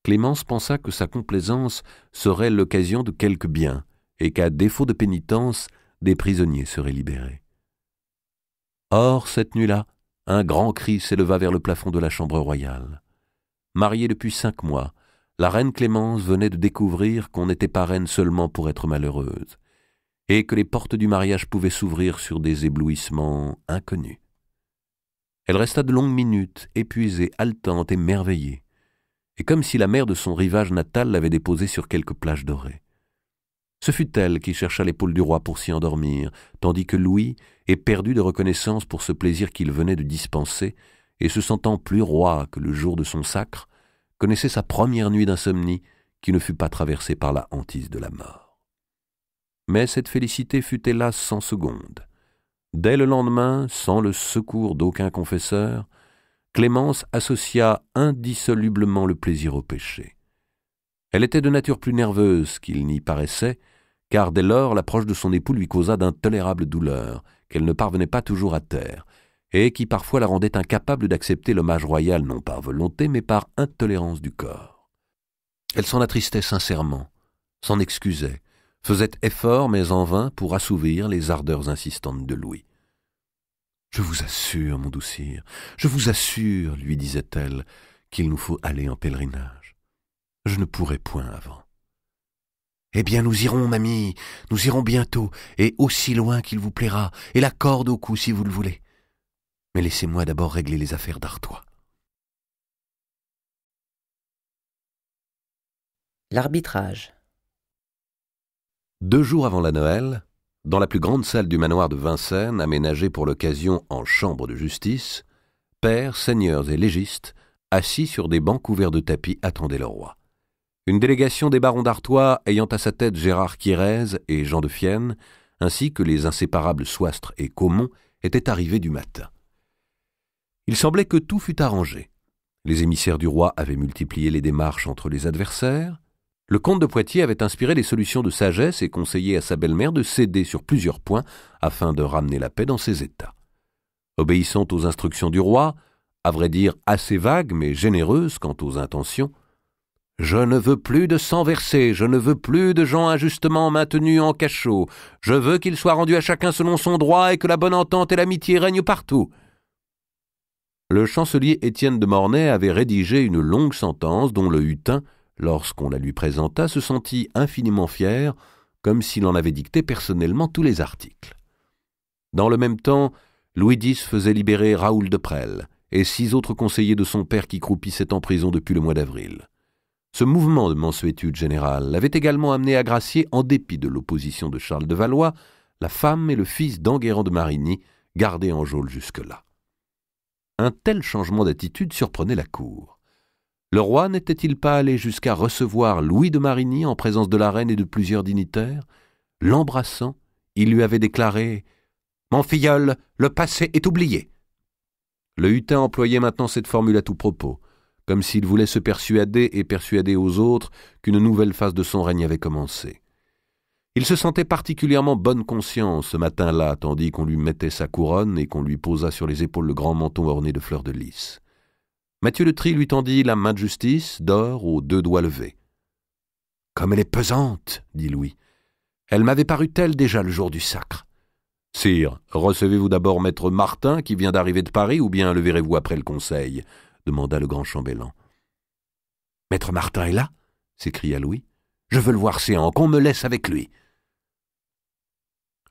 B: Clémence pensa que sa complaisance serait l'occasion de quelque bien, et qu'à défaut de pénitence, des prisonniers seraient libérés. Or, cette nuit-là, un grand cri s'éleva vers le plafond de la chambre royale. Mariée depuis 5 mois, la reine Clémence venait de découvrir qu'on n'était pas reine seulement pour être malheureuse, et que les portes du mariage pouvaient s'ouvrir sur des éblouissements inconnus. Elle resta de longues minutes, épuisée, haletante, émerveillée, et comme si la mer de son rivage natal l'avait déposée sur quelque plage dorée. Ce fut elle qui chercha l'épaule du roi pour s'y endormir, tandis que Louis, éperdu de reconnaissance pour ce plaisir qu'il venait de dispenser, et se sentant plus roi que le jour de son sacre, connaissait sa première nuit d'insomnie qui ne fut pas traversée par la hantise de la mort. Mais cette félicité fut hélas sans seconde. Dès le lendemain, sans le secours d'aucun confesseur, Clémence associa indissolublement le plaisir au péché. Elle était de nature plus nerveuse qu'il n'y paraissait, car dès lors l'approche de son époux lui causa d'intolérables douleurs, qu'elle ne parvenait pas toujours à taire, et qui parfois la rendaient incapable d'accepter l'hommage royal non par volonté, mais par intolérance du corps. Elle s'en attristait sincèrement, s'en excusait, faisait effort mais en vain pour assouvir les ardeurs insistantes de Louis. « Je vous assure, mon doux sire, je vous assure, lui disait-elle, qu'il nous faut aller en pèlerinage. Je ne pourrai point avant. »« Eh bien, nous irons, mamie, nous irons bientôt, et aussi loin qu'il vous plaira, et la corde au cou si vous le voulez. Mais laissez-moi d'abord régler les affaires d'Artois. »
A: L'arbitrage.
B: 2 jours avant la Noël, dans la plus grande salle du manoir de Vincennes, aménagée pour l'occasion en chambre de justice, pairs, seigneurs et légistes, assis sur des bancs couverts de tapis, attendaient le roi. Une délégation des barons d'Artois, ayant à sa tête Gérard Quirez et Jean de Fienne, ainsi que les inséparables Soistre et Caumont, étaient arrivés du matin. Il semblait que tout fût arrangé. Les émissaires du roi avaient multiplié les démarches entre les adversaires. Le comte de Poitiers avait inspiré des solutions de sagesse et conseillé à sa belle-mère de céder sur plusieurs points afin de ramener la paix dans ses États. Obéissant aux instructions du roi, à vrai dire assez vagues mais généreuses quant aux intentions, « Je ne veux plus de sang versé, je ne veux plus de gens injustement maintenus en cachot, je veux qu'il soit rendu à chacun selon son droit et que la bonne entente et l'amitié règnent partout. » Le chancelier Étienne de Mornay avait rédigé une longue sentence dont le hutin, lorsqu'on la lui présenta, se sentit infiniment fier, comme s'il en avait dicté personnellement tous les articles. Dans le même temps, Louis X faisait libérer Raoul de Presles et 6 autres conseillers de son père qui croupissaient en prison depuis le mois d'avril. Ce mouvement de mansuétude générale l'avait également amené à gracier, en dépit de l'opposition de Charles de Valois, la femme et le fils d'Enguerrand de Marigny, gardés en geôle jusque-là. Un tel changement d'attitude surprenait la cour. Le roi n'était-il pas allé jusqu'à recevoir Louis de Marigny en présence de la reine et de plusieurs dignitaires? L'embrassant, il lui avait déclaré « Mon filleul, le passé est oublié ». Le hutin employait maintenant cette formule à tout propos, comme s'il voulait se persuader et persuader aux autres qu'une nouvelle phase de son règne avait commencé. Il se sentait particulièrement bonne conscience ce matin-là, tandis qu'on lui mettait sa couronne et qu'on lui posa sur les épaules le grand menton orné de fleurs de lys. Mathieu de Trie lui tendit la main de justice, d'or, aux 2 doigts levés. « Comme elle est pesante, dit Louis. Elle m'avait paru telle déjà le jour du sacre. Sire, recevez-vous d'abord maître Martin, qui vient d'arriver de Paris, ou bien le verrez-vous après le conseil ?» demanda le grand chambellan. « Maître Martin est là ?» s'écria Louis. « Je veux le voir séant, qu'on me laisse avec lui. »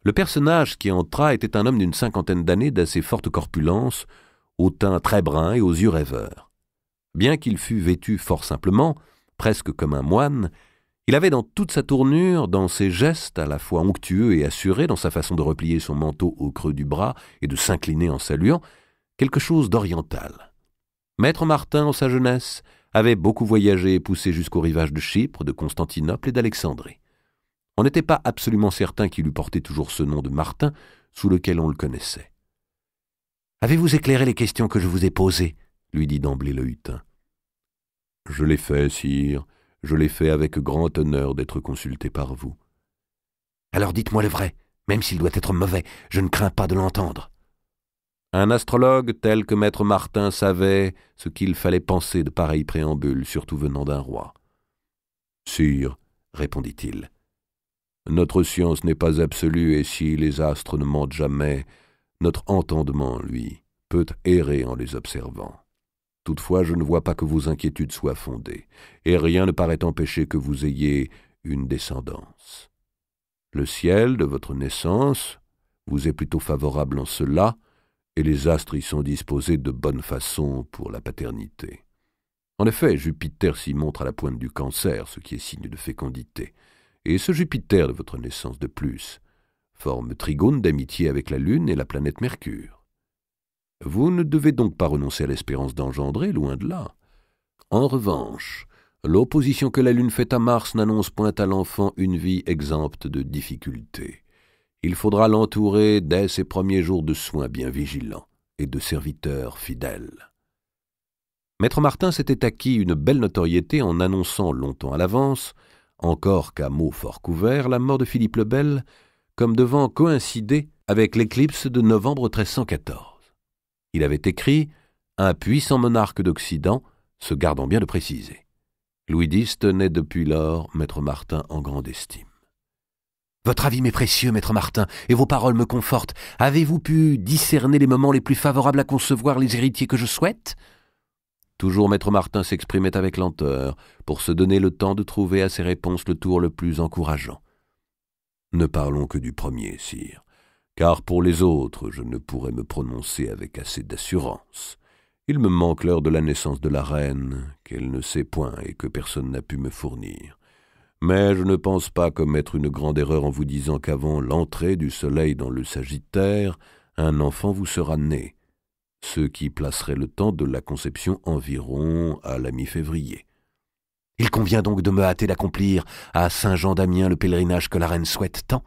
B: Le personnage qui entra était un homme d'une 50aine d'années, d'assez forte corpulence, au teint très brun et aux yeux rêveurs. Bien qu'il fût vêtu fort simplement, presque comme un moine, il avait dans toute sa tournure, dans ses gestes à la fois onctueux et assurés, dans sa façon de replier son manteau au creux du bras et de s'incliner en saluant, quelque chose d'oriental. Maître Martin, en sa jeunesse, avait beaucoup voyagé et poussé jusqu'au rivage de Chypre, de Constantinople et d'Alexandrie. On n'était pas absolument certain qu'il eût porté toujours ce nom de Martin, sous lequel on le connaissait. « Avez-vous éclairé les questions que je vous ai posées ?» lui dit d'emblée le hutin. « Je l'ai fait, sire, je l'ai fait avec grand honneur d'être consulté par vous. »« Alors dites-moi le vrai, même s'il doit être mauvais, je ne crains pas de l'entendre. » Un astrologue tel que maître Martin savait ce qu'il fallait penser de pareils préambules, surtout venant d'un roi. « Sire, répondit-il, notre science n'est pas absolue, et si les astres ne mentent jamais, notre entendement, lui, peut errer en les observant. Toutefois, je ne vois pas que vos inquiétudes soient fondées, et rien ne paraît empêcher que vous ayez une descendance. Le ciel de votre naissance vous est plutôt favorable en cela, et les astres y sont disposés de bonne façon pour la paternité. En effet, Jupiter s'y montre à la pointe du Cancer, ce qui est signe de fécondité, et ce Jupiter de votre naissance de plus forme trigone d'amitié avec la Lune et la planète Mercure. Vous ne devez donc pas renoncer à l'espérance d'engendrer, loin de là. En revanche, l'opposition que la Lune fait à Mars n'annonce point à l'enfant une vie exempte de difficultés. Il faudra l'entourer dès ses premiers jours de soins bien vigilants et de serviteurs fidèles. Maître Martin s'était acquis une belle notoriété en annonçant longtemps à l'avance, encore qu'à mots fort couverts, la mort de Philippe le Bel, comme devant coïncider avec l'éclipse de novembre 1314. Il avait écrit « Un puissant monarque d'Occident », se gardant bien de préciser. Louis X tenait depuis lors maître Martin en grande estime. « Votre avis m'est précieux, maître Martin, et vos paroles me confortent. Avez-vous pu discerner les moments les plus favorables à concevoir les héritiers que je souhaite ?» Toujours maître Martin s'exprimait avec lenteur, pour se donner le temps de trouver à ses réponses le tour le plus encourageant. « Ne parlons que du premier, sire, car pour les autres je ne pourrais me prononcer avec assez d'assurance. Il me manque l'heure de la naissance de la reine, qu'elle ne sait point et que personne n'a pu me fournir. Mais je ne pense pas commettre une grande erreur en vous disant qu'avant l'entrée du soleil dans le Sagittaire, un enfant vous sera né. ce qui placerait le temps de la conception environ à la mi-février. Il convient donc de me hâter d'accomplir à Saint-Jean-d'Amiens le pèlerinage que la reine souhaite tant.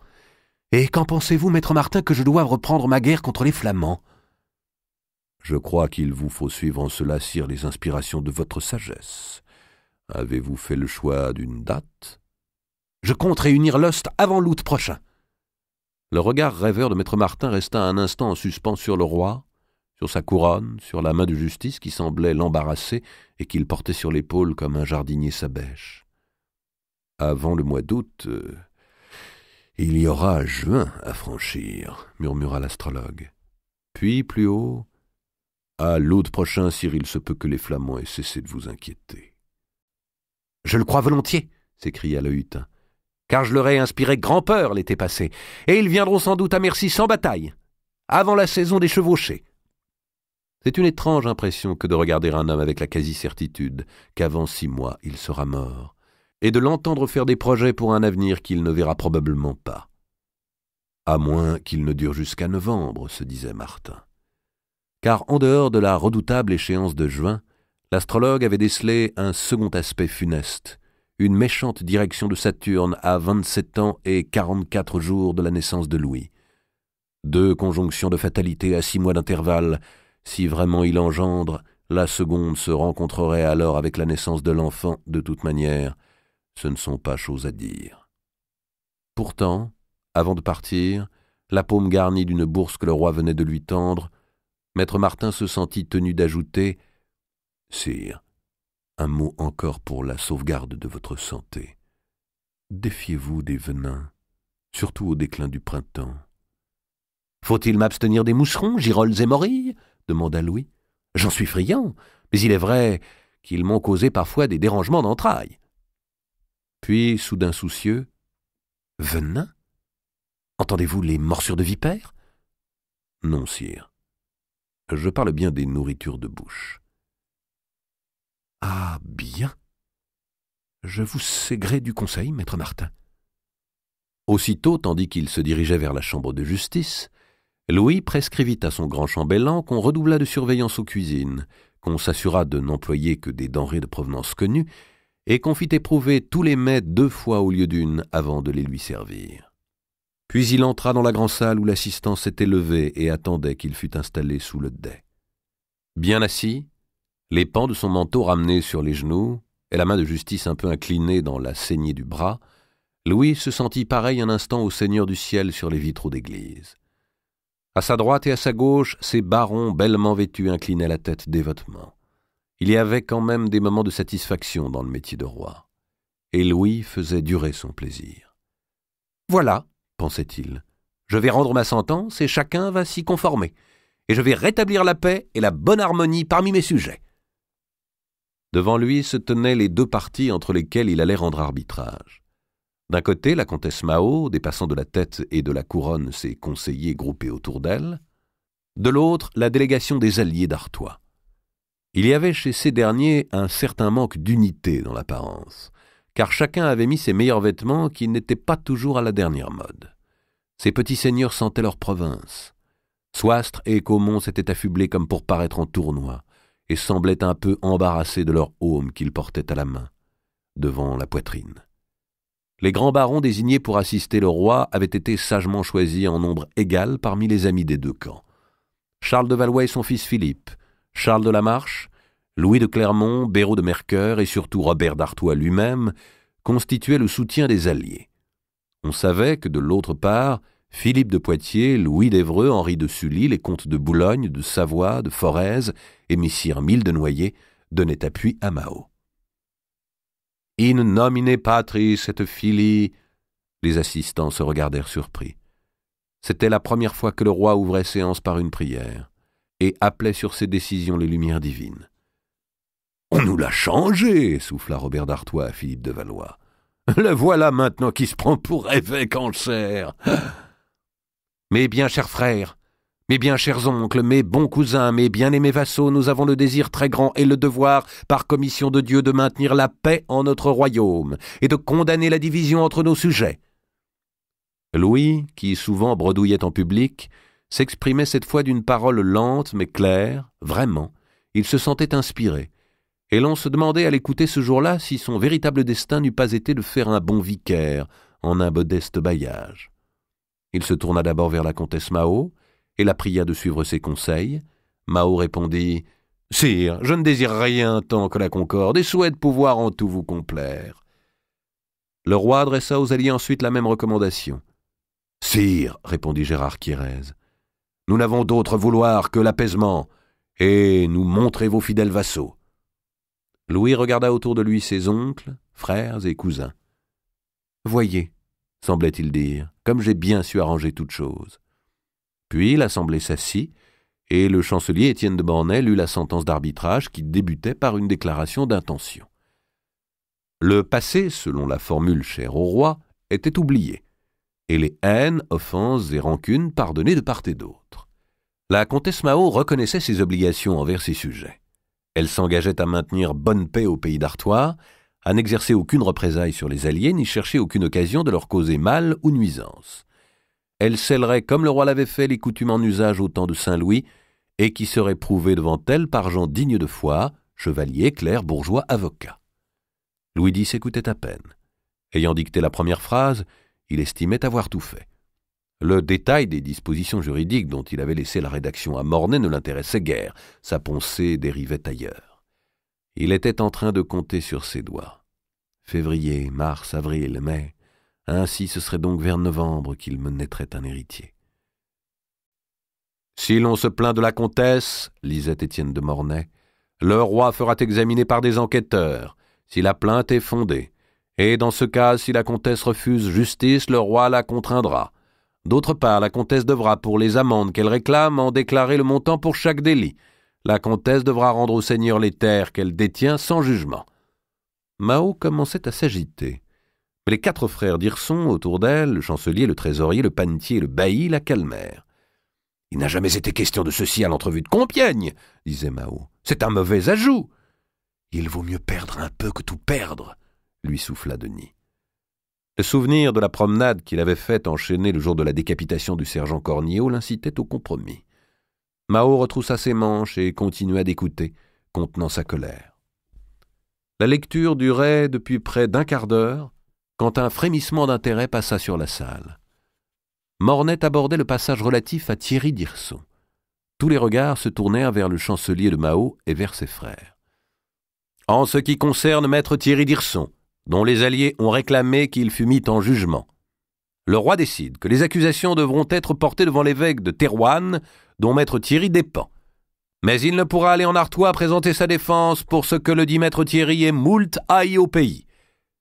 B: Et qu'en pensez-vous, maître Martin, que je doive reprendre ma guerre contre les Flamands ? Je crois qu'il vous faut suivre en cela, sire, les inspirations de votre sagesse. Avez-vous fait le choix d'une date ? Je compte réunir l'ost avant l'août prochain. Le regard rêveur de maître Martin resta un instant en suspens sur le roi, sur sa couronne, sur la main de justice qui semblait l'embarrasser et qu'il portait sur l'épaule comme un jardinier sa bêche. Avant le mois d'août, il y aura juin à franchir, murmura l'astrologue. Puis, plus haut, à l'août prochain, sire, il se peut que les Flamands aient cessé de vous inquiéter. Je le crois volontiers, s'écria le hutin, car je leur ai inspiré grand-peur l'été passé, et ils viendront sans doute à merci sans bataille, avant la saison des chevauchés. C'est une étrange impression que de regarder un homme avec la quasi-certitude qu'avant 6 mois il sera mort, et de l'entendre faire des projets pour un avenir qu'il ne verra probablement pas. À moins qu'il ne dure jusqu'à novembre, se disait Martin. Car en dehors de la redoutable échéance de juin, l'astrologue avait décelé un second aspect funeste, une méchante direction de Saturne à 27 ans et 44 jours de la naissance de Louis. 2 conjonctions de fatalité à 6 mois d'intervalle. Si vraiment il engendre, la seconde se rencontrerait alors avec la naissance de l'enfant. De toute manière, ce ne sont pas choses à dire. Pourtant, avant de partir, la paume garnie d'une bourse que le roi venait de lui tendre, maître Martin se sentit tenu d'ajouter « Sire, un mot encore pour la sauvegarde de votre santé. Défiez-vous des venins, surtout au déclin du printemps. »« Faut-il m'abstenir des moucherons, girolles et morilles ?» demanda Louis. « J'en suis friand, mais il est vrai qu'ils m'ont causé parfois des dérangements d'entrailles. » Puis, soudain soucieux, « Venin ? Entendez-vous les morsures de vipères ?»« Non, sire. Je parle bien des nourritures de bouche. »« Ah, bien. Je vous sais gré du conseil, maître Martin. » Aussitôt, tandis qu'il se dirigeait vers la chambre de justice, Louis prescrivit à son grand chambellan qu'on redoublât de surveillance aux cuisines, qu'on s'assura de n'employer que des denrées de provenance connue, et qu'on fit éprouver tous les mets 2 fois au lieu d'1 avant de les lui servir. Puis il entra dans la grande salle où l'assistant s'était levé et attendait qu'il fût installé sous le dais. Bien assis, les pans de son manteau ramenés sur les genoux, et la main de justice un peu inclinée dans la saignée du bras, Louis se sentit pareil un instant au Seigneur du ciel sur les vitraux d'église. À sa droite et à sa gauche, ces barons bellement vêtus inclinaient la tête dévotement. Il y avait quand même des moments de satisfaction dans le métier de roi. Et Louis faisait durer son plaisir. « Voilà, pensait-il, je vais rendre ma sentence et chacun va s'y conformer, et je vais rétablir la paix et la bonne harmonie parmi mes sujets. » Devant lui se tenaient les 2 parties entre lesquelles il allait rendre arbitrage. D'un côté, la comtesse Mao, dépassant de la tête et de la couronne ses conseillers groupés autour d'elle. De l'autre, la délégation des alliés d'Artois. Il y avait chez ces derniers un certain manque d'unité dans l'apparence, car chacun avait mis ses meilleurs vêtements qui n'étaient pas toujours à la dernière mode. Ces petits seigneurs sentaient leur province. Soistre et Caumont s'étaient affublés comme pour paraître en tournoi, et semblaient un peu embarrassés de leur aume qu'ils portaient à la main, devant la poitrine. Les grands barons désignés pour assister le roi avaient été sagement choisis en nombre égal parmi les amis des 2 camps. Charles de Valois et son fils Philippe, Charles de la Marche, Louis de Clermont, Béraud de Mercœur et surtout Robert d'Artois lui-même constituaient le soutien des alliés. On savait que de l'autre part, Philippe de Poitiers, Louis d'Évreux, Henri de Sully, les comtes de Boulogne, de Savoie, de Forez et messire Mille de Noyer donnaient appui à Mao. In nomine Patris et Filii. Les assistants se regardèrent surpris. C'était la première fois que le roi ouvrait séance par une prière et appelait sur ses décisions les lumières divines. « On nous l'a changé !» souffla Robert d'Artois à Philippe de Valois. « Le voilà maintenant qui se prend pour évêque en chair. » Mes bien chers frères, mes bien chers oncles, mes bons cousins, mes bien-aimés vassaux, nous avons le désir très grand et le devoir, par commission de Dieu, de maintenir la paix en notre royaume et de condamner la division entre nos sujets. Louis, qui souvent bredouillait en public, s'exprimait cette fois d'une parole lente mais claire, vraiment. Il se sentait inspiré, et l'on se demandait à l'écouter ce jour-là si son véritable destin n'eût pas été de faire un bon vicaire en un modeste bailliage. Il se tourna d'abord vers la comtesse Mao et la pria de suivre ses conseils. Mao répondit « Sire, je ne désire rien tant que la concorde et souhaite pouvoir en tout vous complaire. » Le roi adressa aux alliés ensuite la même recommandation. « Sire, répondit Gérard Quirez, nous n'avons d'autre vouloir que l'apaisement et nous montrer vos fidèles vassaux. » Louis regarda autour de lui ses oncles, frères et cousins. « Voyez, semblait-il dire, comme j'ai bien su arranger toutes choses. » Puis l'assemblée s'assit, et le chancelier Étienne de Mornay lut la sentence d'arbitrage qui débutait par une déclaration d'intention. Le passé, selon la formule chère au roi, était oublié, et les haines, offenses et rancunes pardonnées de part et d'autre. La comtesse Mao reconnaissait ses obligations envers ses sujets. Elle s'engageait à maintenir bonne paix au pays d'Artois, à n'exercer aucune représaille sur les alliés, ni chercher aucune occasion de leur causer mal ou nuisance. Elle scellerait, comme le roi l'avait fait, les coutumes en usage au temps de Saint-Louis, et qui seraient prouvées devant elle par gens dignes de foi, chevaliers, clercs, bourgeois, avocats. Louis X écoutait à peine. Ayant dicté la première phrase, il estimait avoir tout fait. Le détail des dispositions juridiques dont il avait laissé la rédaction à Mornay ne l'intéressait guère, sa pensée dérivait ailleurs. Il était en train de compter sur ses doigts. Février, mars, avril, mai, ainsi ce serait donc vers novembre qu'il me naîtrait un héritier. « Si l'on se plaint de la comtesse, lisait Étienne de Mornay, le roi fera examiner par des enquêteurs, si la plainte est fondée, et dans ce cas, si la comtesse refuse justice, le roi la contraindra. D'autre part, la comtesse devra, pour les amendes qu'elle réclame, en déclarer le montant pour chaque délit. La comtesse devra rendre au seigneur les terres qu'elle détient sans jugement. » Mao commençait à s'agiter. Mais les 4 frères d'Hirson, autour d'elle, le chancelier, le trésorier, le panetier et le bailli, la calmèrent. « Il n'a jamais été question de ceci à l'entrevue de Compiègne, disait Mao. C'est un mauvais ajout. Il vaut mieux perdre un peu que tout perdre, lui souffla Denis. Le souvenir de la promenade qu'il avait faite enchaîner le jour de la décapitation du sergent Cornillot l'incitait au compromis. Mao retroussa ses manches et continua d'écouter, contenant sa colère. La lecture durait depuis près d'un quart d'heure, quand un frémissement d'intérêt passa sur la salle. Mornay abordait le passage relatif à Thierry d'Hirson. Tous les regards se tournèrent vers le chancelier de Mao et vers ses frères. « En ce qui concerne maître Thierry d'Hirson, dont les alliés ont réclamé qu'il fût mis en jugement, le roi décide que les accusations devront être portées devant l'évêque de Thérouanne, dont maître Thierry dépend. Mais il ne pourra aller en Artois présenter sa défense pour ce que le dit maître Thierry est moult haï au pays.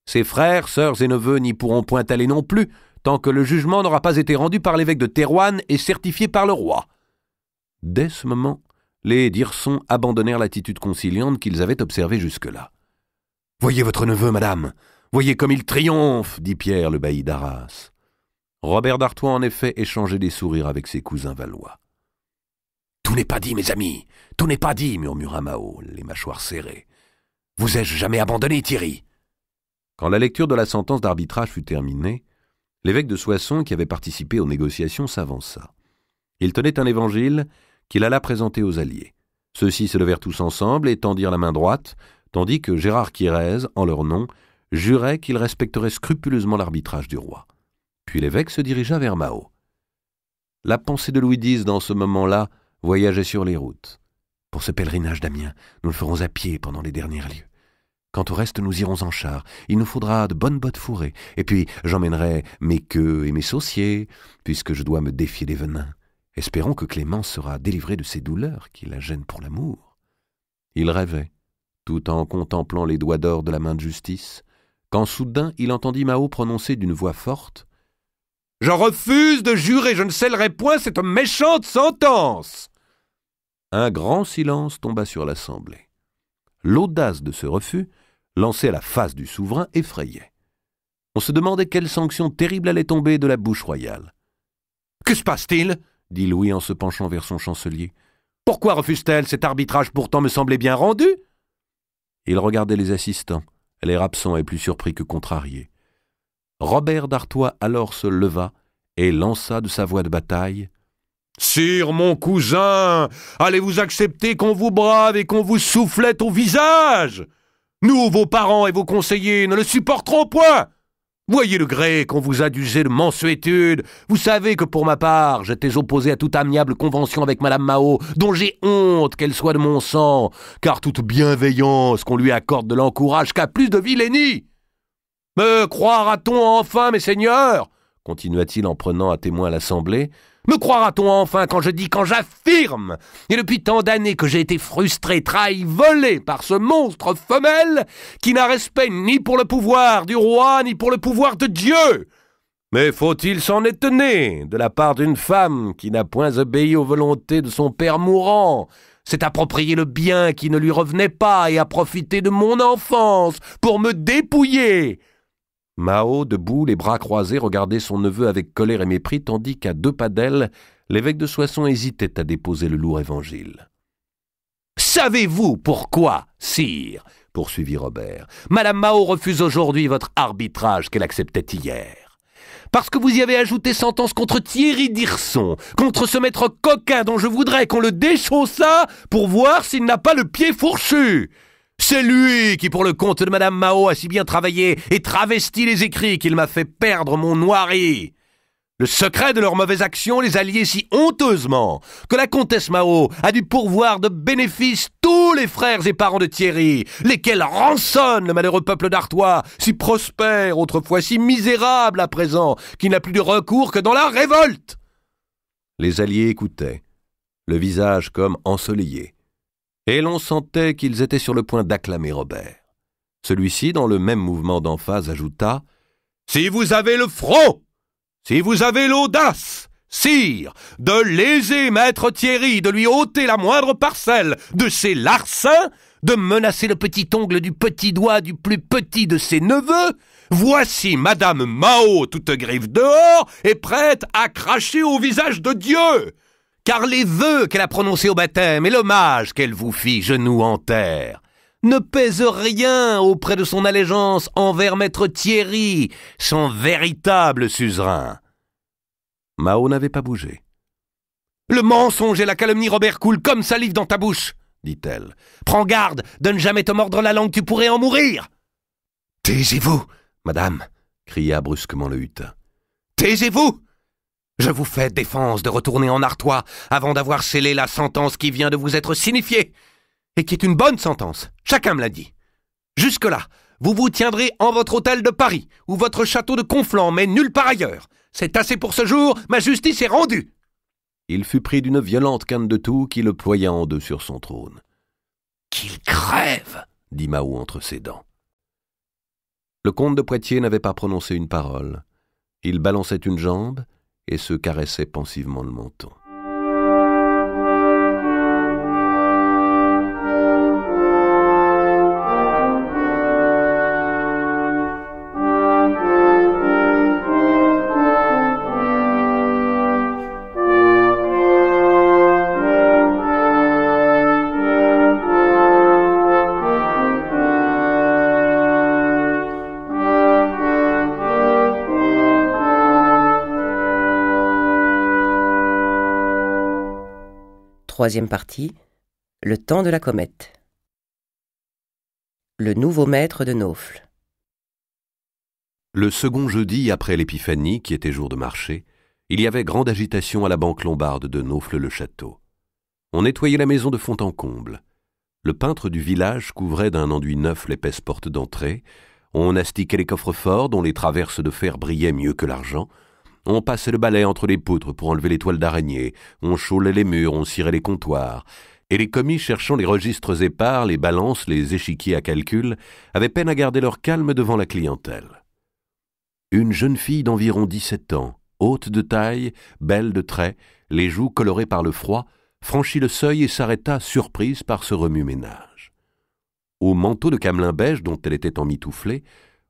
B: Ses frères, sœurs et neveux n'y pourront point aller non plus, tant que le jugement n'aura pas été rendu par l'évêque de Thérouanne et certifié par le roi. » Dès ce moment, les d'Hirson abandonnèrent l'attitude conciliante qu'ils avaient observée jusque-là. « Voyez votre neveu, madame, voyez comme il triomphe, dit Pierre, le bailli d'Arras. Robert d'Artois, en effet, échangeait des sourires avec ses cousins valois. « Tout n'est pas dit, mes amis, tout n'est pas dit, murmura Mao, les mâchoires serrées. Vous ai-je jamais abandonné, Thierry ?» Quand la lecture de la sentence d'arbitrage fut terminée, l'évêque de Soissons, qui avait participé aux négociations, s'avança. Il tenait un évangile qu'il alla présenter aux alliés. Ceux-ci se levèrent tous ensemble et tendirent la main droite, tandis que Gérard Quirez, en leur nom, jurait qu'il respecterait scrupuleusement l'arbitrage du roi. Puis l'évêque se dirigea vers Mao. La pensée de Louis X, dans ce moment-là, voyageait sur les routes. « Pour ce pèlerinage d'Amiens, nous le ferons à pied pendant les derniers lieues. Quant au reste, nous irons en char. Il nous faudra de bonnes bottes fourrées. Et puis, j'emmènerai mes queues et mes sauciers, puisque je dois me défier des venins. Espérons que Clémence sera délivrée de ces douleurs qui la gênent pour l'amour. » Il rêvait, tout en contemplant les doigts d'or de la main de justice, quand soudain il entendit Mao prononcer d'une voix forte « Je refuse de jurer, je ne scellerai point cette méchante sentence !» Un grand silence tomba sur l'assemblée. L'audace de ce refus, lancé à la face du souverain, effrayait. On se demandait quelle sanction terrible allait tomber de la bouche royale. « Que se passe-t-il » dit Louis en se penchant vers son chancelier. « Pourquoi refuse-t-elle cet arbitrage pourtant me semblait bien rendu ?» Il regardait les assistants, l'air absent et plus surpris que contrarié. Robert d'Artois alors se leva et lança de sa voix de bataille « Sire, mon cousin, allez-vous accepter qu'on vous brave et qu'on vous soufflette au visage? Nous, vos parents et vos conseillers, ne le supporterons point. Voyez le gré qu'on vous a d'user de mansuétude. Vous savez que pour ma part, j'étais opposé à toute amiable convention avec Madame Mao, dont j'ai honte qu'elle soit de mon sang, car toute bienveillance qu'on lui accorde ne l'encourage qu'à plus de vilainie. Me croira-t-on enfin, mes seigneurs? Continua-t-il en prenant à témoin l'assemblée. Me croira-t-on enfin quand j'affirme, et depuis tant d'années que j'ai été frustré, trahi, volé par ce monstre femelle qui n'a respect ni pour le pouvoir du roi ni pour le pouvoir de Dieu? Mais faut-il s'en étonner de la part d'une femme qui n'a point obéi aux volontés de son père mourant, s'est approprié le bien qui ne lui revenait pas et a profité de mon enfance pour me dépouiller? Mao, debout, les bras croisés, regardait son neveu avec colère et mépris, tandis qu'à 2 pas d'elle, l'évêque de Soissons hésitait à déposer le lourd évangile. « Savez-vous pourquoi, sire, poursuivit Robert, Madame Mao refuse aujourd'hui votre arbitrage qu'elle acceptait hier? Parce que vous y avez ajouté sentence contre Thierry d'Hirson, contre ce maître coquin dont je voudrais qu'on le déchaussât pour voir s'il n'a pas le pied fourchu. C'est lui qui, pour le compte de Madame Mao, a si bien travaillé et travesti les écrits qu'il m'a fait perdre mon noiri. Le secret de leurs mauvaises actions les a liés si honteusement que la comtesse Mao a dû pourvoir de bénéfices tous les frères et parents de Thierry, lesquels rançonnent le malheureux peuple d'Artois, si prospère, autrefois si misérable à présent, qui n'a plus de recours que dans la révolte. » Les alliés écoutaient, le visage comme ensoleillé. Et l'on sentait qu'ils étaient sur le point d'acclamer Robert. Celui-ci, dans le même mouvement d'emphase, ajouta « Si vous avez le front, si vous avez l'audace, sire, de léser maître Thierry, de lui ôter la moindre parcelle de ses larcins, de menacer le petit ongle du petit doigt du plus petit de ses neveux, voici Madame Mao, toute griffe dehors, et prête à cracher au visage de Dieu. Car les vœux qu'elle a prononcés au baptême et l'hommage qu'elle vous fit genoux en terre ne pèsent rien auprès de son allégeance envers maître Thierry, son véritable suzerain. » Mao n'avait pas bougé. « Le mensonge et la calomnie, Robert, coulent comme salive dans ta bouche, dit-elle. Prends garde de ne jamais te mordre la langue, tu pourrais en mourir. »« Taisez-vous, madame, cria brusquement le hutin. Taisez-vous! Je vous fais défense de retourner en Artois avant d'avoir scellé la sentence qui vient de vous être signifiée, et qui est une bonne sentence, chacun me l'a dit. Jusque-là, vous vous tiendrez en votre hôtel de Paris, ou votre château de Conflans, mais nulle part ailleurs. C'est assez pour ce jour, ma justice est rendue. » Il fut pris d'une violente canne de toux qui le ploya en deux sur son trône. « Qu'il crève !» dit Mao entre ses dents. Le comte de Poitiers n'avait pas prononcé une parole. Il balançait une jambe et se caressait pensivement le menton.
A: Troisième partie, le temps de la comète. Le nouveau maître de Naufle.
B: Le second jeudi après l'Épiphanie, qui était jour de marché, il y avait grande agitation à la banque lombarde de Naufle-le-Château. On nettoyait la maison de fond en comble. Le peintre du village couvrait d'un enduit neuf l'épaisse porte d'entrée. On astiquait les coffres-forts dont les traverses de fer brillaient mieux que l'argent. On passait le balai entre les poutres pour enlever les toiles d'araignée, on chaulait les murs, on cirait les comptoirs, et les commis cherchant les registres épars, les balances, les échiquiers à calcul, avaient peine à garder leur calme devant la clientèle. Une jeune fille d'environ 17 ans, haute de taille, belle de traits, les joues colorées par le froid, franchit le seuil et s'arrêta surprise par ce remue-ménage. Au manteau de camelin beige dont elle était emmitouflée,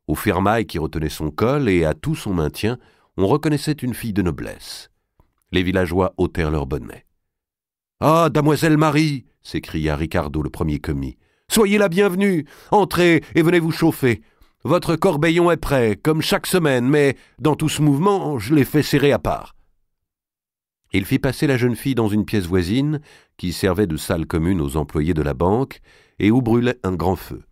B: aux fermailles qui retenaient son col et à tout son maintien, on reconnaissait une fille de noblesse. Les villageois ôtèrent leurs bonnets. « Ah, damoiselle Marie !» s'écria Ricardo, le premier commis. « Soyez la bienvenue, entrez et venez vous chauffer. Votre corbeillon est prêt, comme chaque semaine, mais dans tout ce mouvement, je l'ai fait serrer à part. » Il fit passer la jeune fille dans une pièce voisine qui servait de salle commune aux employés de la banque et où brûlait un grand feu.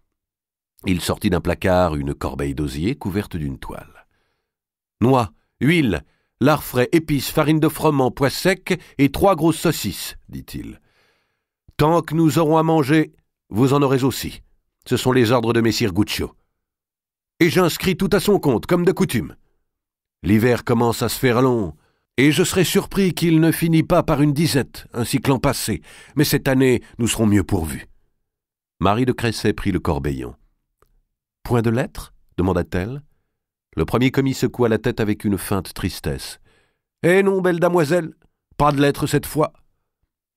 B: Il sortit d'un placard une corbeille d'osier couverte d'une toile. « Noix, huile, lard frais, épices, farine de froment, pois secs et 3 grosses saucisses, dit-il. Tant que nous aurons à manger, vous en aurez aussi. Ce sont les ordres de messire Guccio. Et j'inscris tout à son compte, comme de coutume. L'hiver commence à se faire long, et je serais surpris qu'il ne finît pas par une disette, ainsi que l'an passé, mais cette année, nous serons mieux pourvus. » Marie de Cressay prit le corbeillon. « Point de lettre » demanda-t-elle. Le premier commis secoua la tête avec une feinte tristesse. « Eh non, belle damoiselle, pas de lettre cette fois. »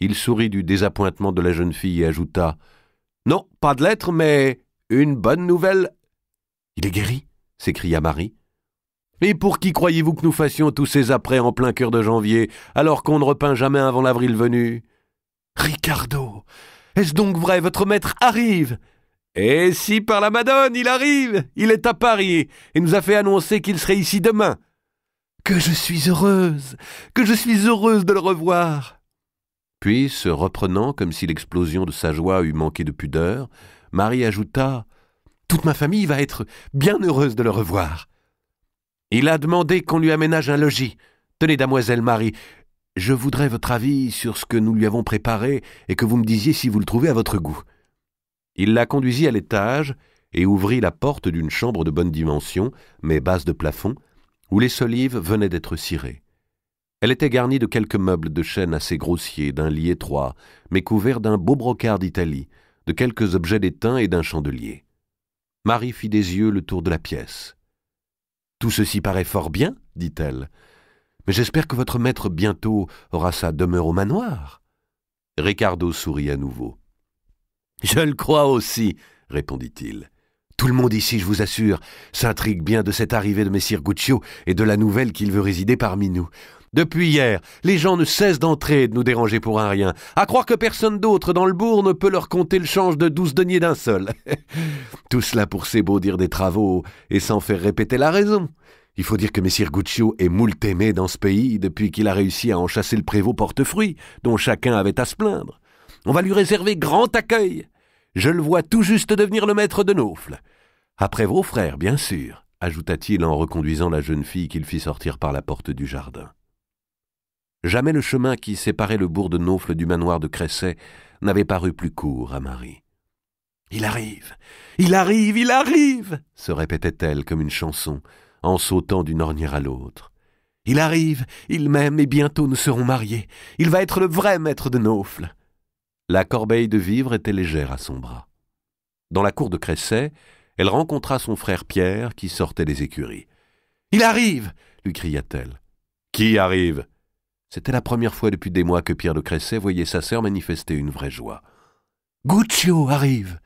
B: Il sourit du désappointement de la jeune fille et ajouta « Non, pas de lettre, mais une bonne nouvelle. »« Il est guéri ?» s'écria Marie. « Et pour qui croyez-vous que nous fassions tous ces apprêts en plein cœur de janvier, alors qu'on ne repeint jamais avant l'avril venu ?»« Ricardo, est-ce donc vrai, votre maître arrive ?» « Et si par la Madone, il arrive, il est à Paris et nous a fait annoncer qu'il serait ici demain. Que je suis heureuse de le revoir. » Puis, se reprenant comme si l'explosion de sa joie eût manqué de pudeur, Marie ajouta « Toute ma famille va être bien heureuse de le revoir. Il a demandé qu'on lui aménage un logis. Tenez, damoiselle Marie, je voudrais votre avis sur ce que nous lui avons préparé et que vous me disiez si vous le trouvez à votre goût. » Il la conduisit à l'étage et ouvrit la porte d'une chambre de bonne dimension, mais basse de plafond, où les solives venaient d'être cirées. Elle était garnie de quelques meubles de chêne assez grossiers, d'un lit étroit, mais couvert d'un beau brocart d'Italie, de quelques objets d'étain et d'un chandelier. Marie fit des yeux le tour de la pièce. « Tout ceci paraît fort bien, dit-elle, mais j'espère que votre maître bientôt aura sa demeure au manoir. » Ricardo sourit à nouveau. « Je le crois aussi, » répondit-il. « Tout le monde ici, je vous assure, s'intrigue bien de cette arrivée de messire Guccio et de la nouvelle qu'il veut résider parmi nous. Depuis hier, les gens ne cessent d'entrer et de nous déranger pour un rien, à croire que personne d'autre dans le bourg ne peut leur compter le change de 12 deniers d'un seul. Tout cela pour s'ébaudir des travaux et sans faire répéter la raison. Il faut dire que messire Guccio est moult aimé dans ce pays depuis qu'il a réussi à en chasser le prévôt portefruit, dont chacun avait à se plaindre. On va lui réserver grand accueil. Je le vois tout juste devenir le maître de Naufle. Après vos frères, bien sûr, ajouta-t-il en reconduisant la jeune fille qu'il fit sortir par la porte du jardin. Jamais le chemin qui séparait le bourg de Naufle du manoir de Cressay n'avait paru plus court à Marie. « Il arrive, il arrive, il arrive !» se répétait-elle comme une chanson, en sautant d'une ornière à l'autre. « Il arrive, il m'aime et bientôt nous serons mariés. Il va être le vrai maître de Naufle. » La corbeille de vivres était légère à son bras. Dans la cour de Cressay, elle rencontra son frère Pierre qui sortait des écuries. « Il arrive !» lui cria-t-elle. « Qui arrive ?» C'était la première fois depuis des mois que Pierre de Cressay voyait sa sœur manifester une vraie joie. « Guccio arrive !»«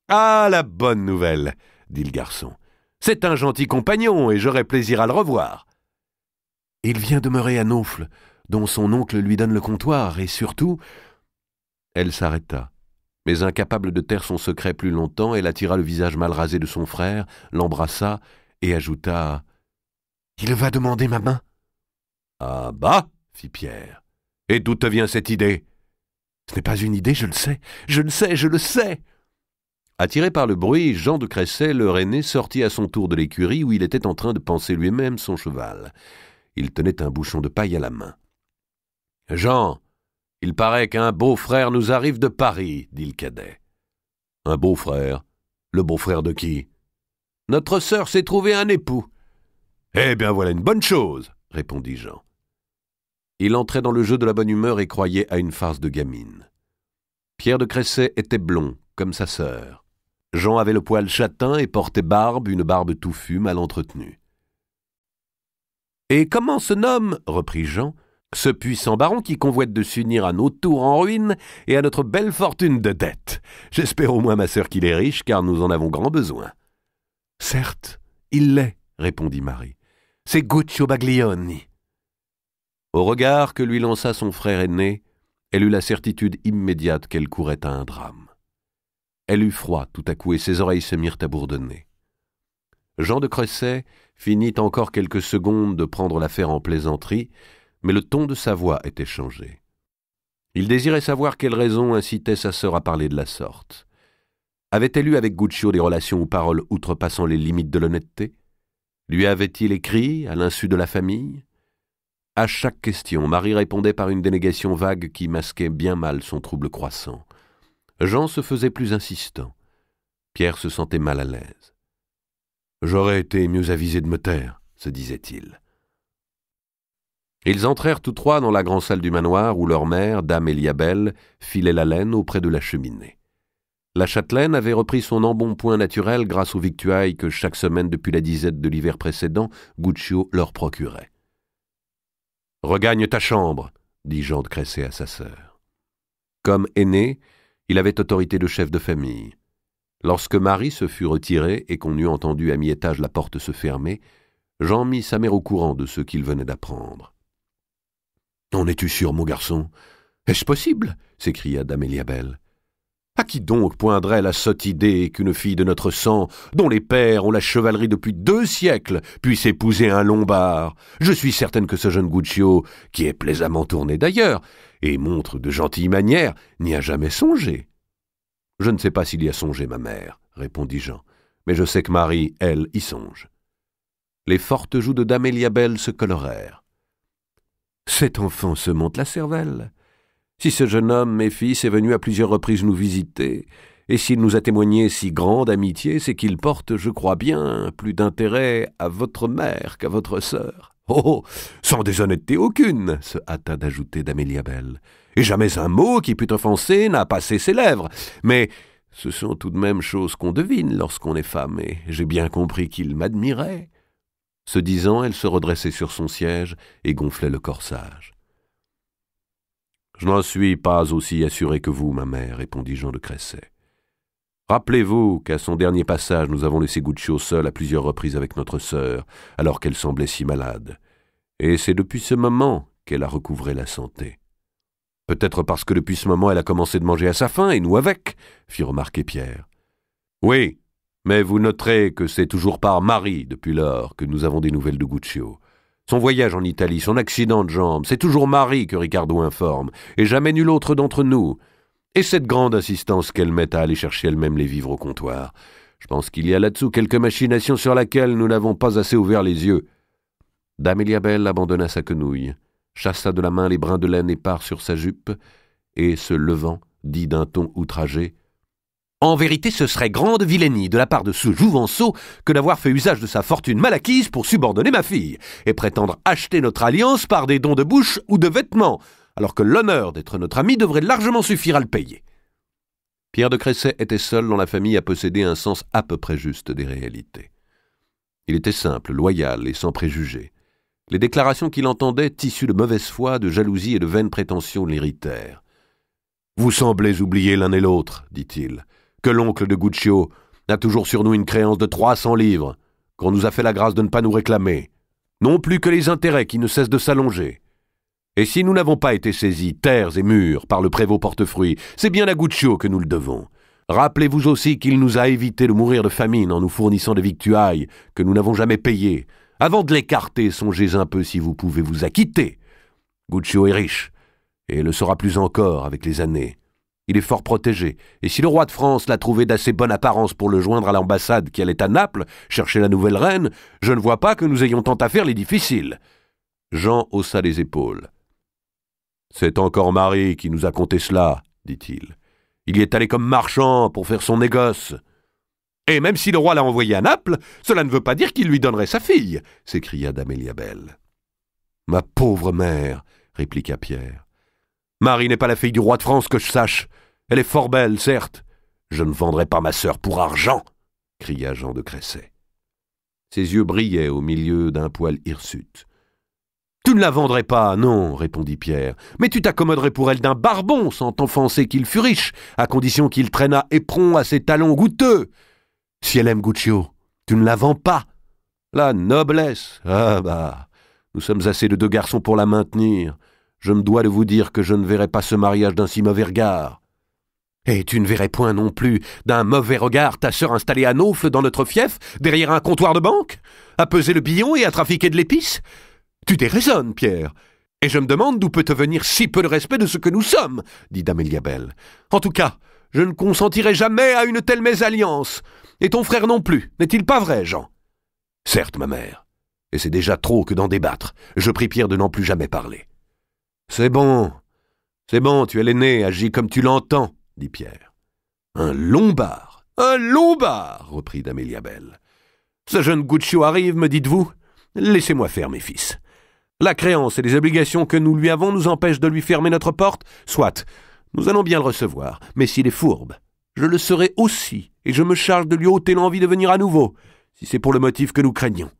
B: Ah, la bonne nouvelle !» dit le garçon. « C'est un gentil compagnon et j'aurai plaisir à le revoir. »« Il vient demeurer à Naufle, dont son oncle lui donne le comptoir, et surtout... » Elle s'arrêta, mais incapable de taire son secret plus longtemps, elle attira le visage mal rasé de son frère, l'embrassa et ajouta « Il va demander ma main. »« Ah bah !» fit Pierre. « Et d'où te vient cette idée ?»« Ce n'est pas une idée, je le sais, je le sais, je le sais !» Attiré par le bruit, Jean de Cressay, leur aîné, sortit à son tour de l'écurie où il était en train de panser lui-même son cheval. Il tenait un bouchon de paille à la main. « Jean, il paraît qu'un beau-frère nous arrive de Paris, » dit le cadet. « Un beau-frère? Le beau-frère de qui ?»« Notre sœur s'est trouvé un époux. »« Eh bien voilà une bonne chose, » répondit Jean. Il entrait dans le jeu de la bonne humeur et croyait à une farce de gamine. Pierre de Cressay était blond, comme sa sœur. Jean avait le poil châtain et portait barbe, une barbe touffue, mal entretenue. « Et comment se nomme, reprit Jean, ce puissant baron qui convoite de s'unir à nos tours en ruine et à notre belle fortune de dette? J'espère au moins, ma sœur, qu'il est riche, car nous en avons grand besoin. »« Certes, il l'est, répondit Marie. C'est Guccio Baglioni. » Au regard que lui lança son frère aîné, elle eut la certitude immédiate qu'elle courait à un drame. Elle eut froid tout à coup et ses oreilles se mirent à bourdonner. Jean de Cressay finit encore quelques secondes de prendre l'affaire en plaisanterie, mais le ton de sa voix était changé. Il désirait savoir quelle raison incitait sa sœur à parler de la sorte. Avait-elle eu avec Guccio des relations ou paroles outrepassant les limites de l'honnêteté? Lui avait-il écrit à l'insu de la famille? À chaque question, Marie répondait par une dénégation vague qui masquait bien mal son trouble croissant. Jean se faisait plus insistant. Pierre se sentait mal à l'aise. « J'aurais été mieux avisé de me taire », se disait-il. Ils entrèrent tous trois dans la grande salle du manoir où leur mère, dame Eliabelle, filait la laine auprès de la cheminée. La châtelaine avait repris son embonpoint naturel grâce aux victuailles que chaque semaine depuis la disette de l'hiver précédent, Guccio leur procurait. « Regagne ta chambre », dit Jean de Cresset à sa sœur. Comme aîné, il avait autorité de chef de famille. Lorsque Marie se fut retirée et qu'on eut entendu à mi-étage la porte se fermer, Jean mit sa mère au courant de ce qu'il venait d'apprendre. « En es-tu sûr, mon garçon? Est-ce possible ?» s'écria dame Eliabelle. « À qui donc poindrait la sotte idée qu'une fille de notre sang, dont les pères ont la chevalerie depuis 2 siècles, puisse épouser un Lombard? Je suis certaine que ce jeune Guccio, qui est plaisamment tourné d'ailleurs, et montre de gentilles manières, n'y a jamais songé. » « Je ne sais pas s'il y a songé, ma mère, » répondit Jean, « mais je sais que Marie, elle, y songe. » Les fortes joues de dame Eliabelle se colorèrent. « Cet enfant se monte la cervelle. Si ce jeune homme, mes fils, est venu à plusieurs reprises nous visiter, et s'il nous a témoigné si grande amitié, c'est qu'il porte, je crois bien, plus d'intérêt à votre mère qu'à votre sœur. »« Oh, sans déshonnêteté aucune, » se hâta d'ajouter dame Eliabelle. « Et jamais un mot qui pût offenser n'a passé ses lèvres. Mais ce sont tout de même choses qu'on devine lorsqu'on est femme, et j'ai bien compris qu'il m'admirait. » Ce disant, elle se redressait sur son siège et gonflait le corsage. « Je n'en suis pas aussi assuré que vous, ma mère, » répondit Jean de Cresset. « Rappelez-vous qu'à son dernier passage, nous avons laissé Guccio seul à plusieurs reprises avec notre sœur, alors qu'elle semblait si malade. Et c'est depuis ce moment qu'elle a recouvré la santé. » « Peut-être parce que depuis ce moment, elle a commencé de manger à sa faim, et nous avec, » fit remarquer Pierre. « Oui, mais vous noterez que c'est toujours par Marie, depuis lors, que nous avons des nouvelles de Guccio. Son voyage en Italie, son accident de jambe, c'est toujours Marie que Ricardo informe, et jamais nul autre d'entre nous. Et cette grande insistance qu'elle met à aller chercher elle-même les vivres au comptoir. Je pense qu'il y a là-dessous quelque machination sur laquelle nous n'avons pas assez ouvert les yeux. » Dame Eliabelle abandonna sa quenouille, chassa de la main les brins de laine épars sur sa jupe, et, se levant, dit d'un ton outragé, « En vérité, ce serait grande vilainie de la part de ce jouvenceau que d'avoir fait usage de sa fortune mal acquise pour subordonner ma fille, et prétendre acheter notre alliance par des dons de bouche ou de vêtements, alors que l'honneur d'être notre ami devrait largement suffire à le payer. » Pierre de Cresset était seul dans la famille à posséder un sens à peu près juste des réalités. Il était simple, loyal et sans préjugés. Les déclarations qu'il entendait, tissues de mauvaise foi, de jalousie et de vaines prétentions, l'irritèrent. « Vous semblez oublier l'un et l'autre, dit-il, que l'oncle de Guccio a toujours sur nous une créance de 300 livres, qu'on nous a fait la grâce de ne pas nous réclamer, non plus que les intérêts qui ne cessent de s'allonger. Et si nous n'avons pas été saisis, terres et murs, par le prévôt portefeuille, c'est bien à Guccio que nous le devons. Rappelez-vous aussi qu'il nous a évité de mourir de famine en nous fournissant des victuailles que nous n'avons jamais payées. Avant de l'écarter, songez un peu si vous pouvez vous acquitter. Guccio est riche, et le sera plus encore avec les années. Il est fort protégé, et si le roi de France l'a trouvé d'assez bonne apparence pour le joindre à l'ambassade qui allait à Naples, chercher la nouvelle reine, je ne vois pas que nous ayons tant à faire les difficiles. » Jean haussa les épaules. « C'est encore Marie qui nous a conté cela, dit-il. Il y est allé comme marchand pour faire son négoce. » « Et même si le roi l'a envoyé à Naples, cela ne veut pas dire qu'il lui donnerait sa fille, » s'écria dame Eliabelle. « Ma pauvre mère, » répliqua Pierre. « Marie n'est pas la fille du roi de France que je sache. Elle est fort belle, certes. Je ne vendrai pas ma sœur pour argent, » cria Jean de Cresset. Ses yeux brillaient au milieu d'un poil hirsute. « Tu ne la vendrais pas, non, » répondit Pierre, « mais tu t'accommoderais pour elle d'un barbon sans t'enfoncer qu'il fût riche, à condition qu'il traînât éperon à ses talons goûteux. Si elle aime Guccio, tu ne la vends pas. La noblesse, ah bah, nous sommes assez de 2 garçons pour la maintenir. Je me dois de vous dire que je ne verrai pas ce mariage d'un si mauvais regard. Et tu ne verrais point non plus d'un mauvais regard ta sœur installée à Naufle dans notre fief, derrière un comptoir de banque, à peser le billon et à trafiquer de l'épice. Tu déraisonnes, Pierre. Et je me demande d'où peut te venir si peu de respect de ce que nous sommes, dit dame Eliabel. En tout cas, je ne consentirai jamais à une telle mésalliance. Et ton frère non plus, n'est-il pas vrai, Jean? Certes, ma mère. Et c'est déjà trop que d'en débattre. Je prie Pierre de n'en plus jamais parler. C'est bon, tu es l'aîné, agis comme tu l'entends, dit Pierre. Un Lombard, reprit dame Eliabel. Ce jeune Guccio arrive, me dites-vous? Laissez-moi faire, mes fils. La créance et les obligations que nous lui avons nous empêchent de lui fermer notre porte. Soit, nous allons bien le recevoir, mais s'il est fourbe, je le serai aussi, et je me charge de lui ôter l'envie de venir à nouveau, si c'est pour le motif que nous craignons.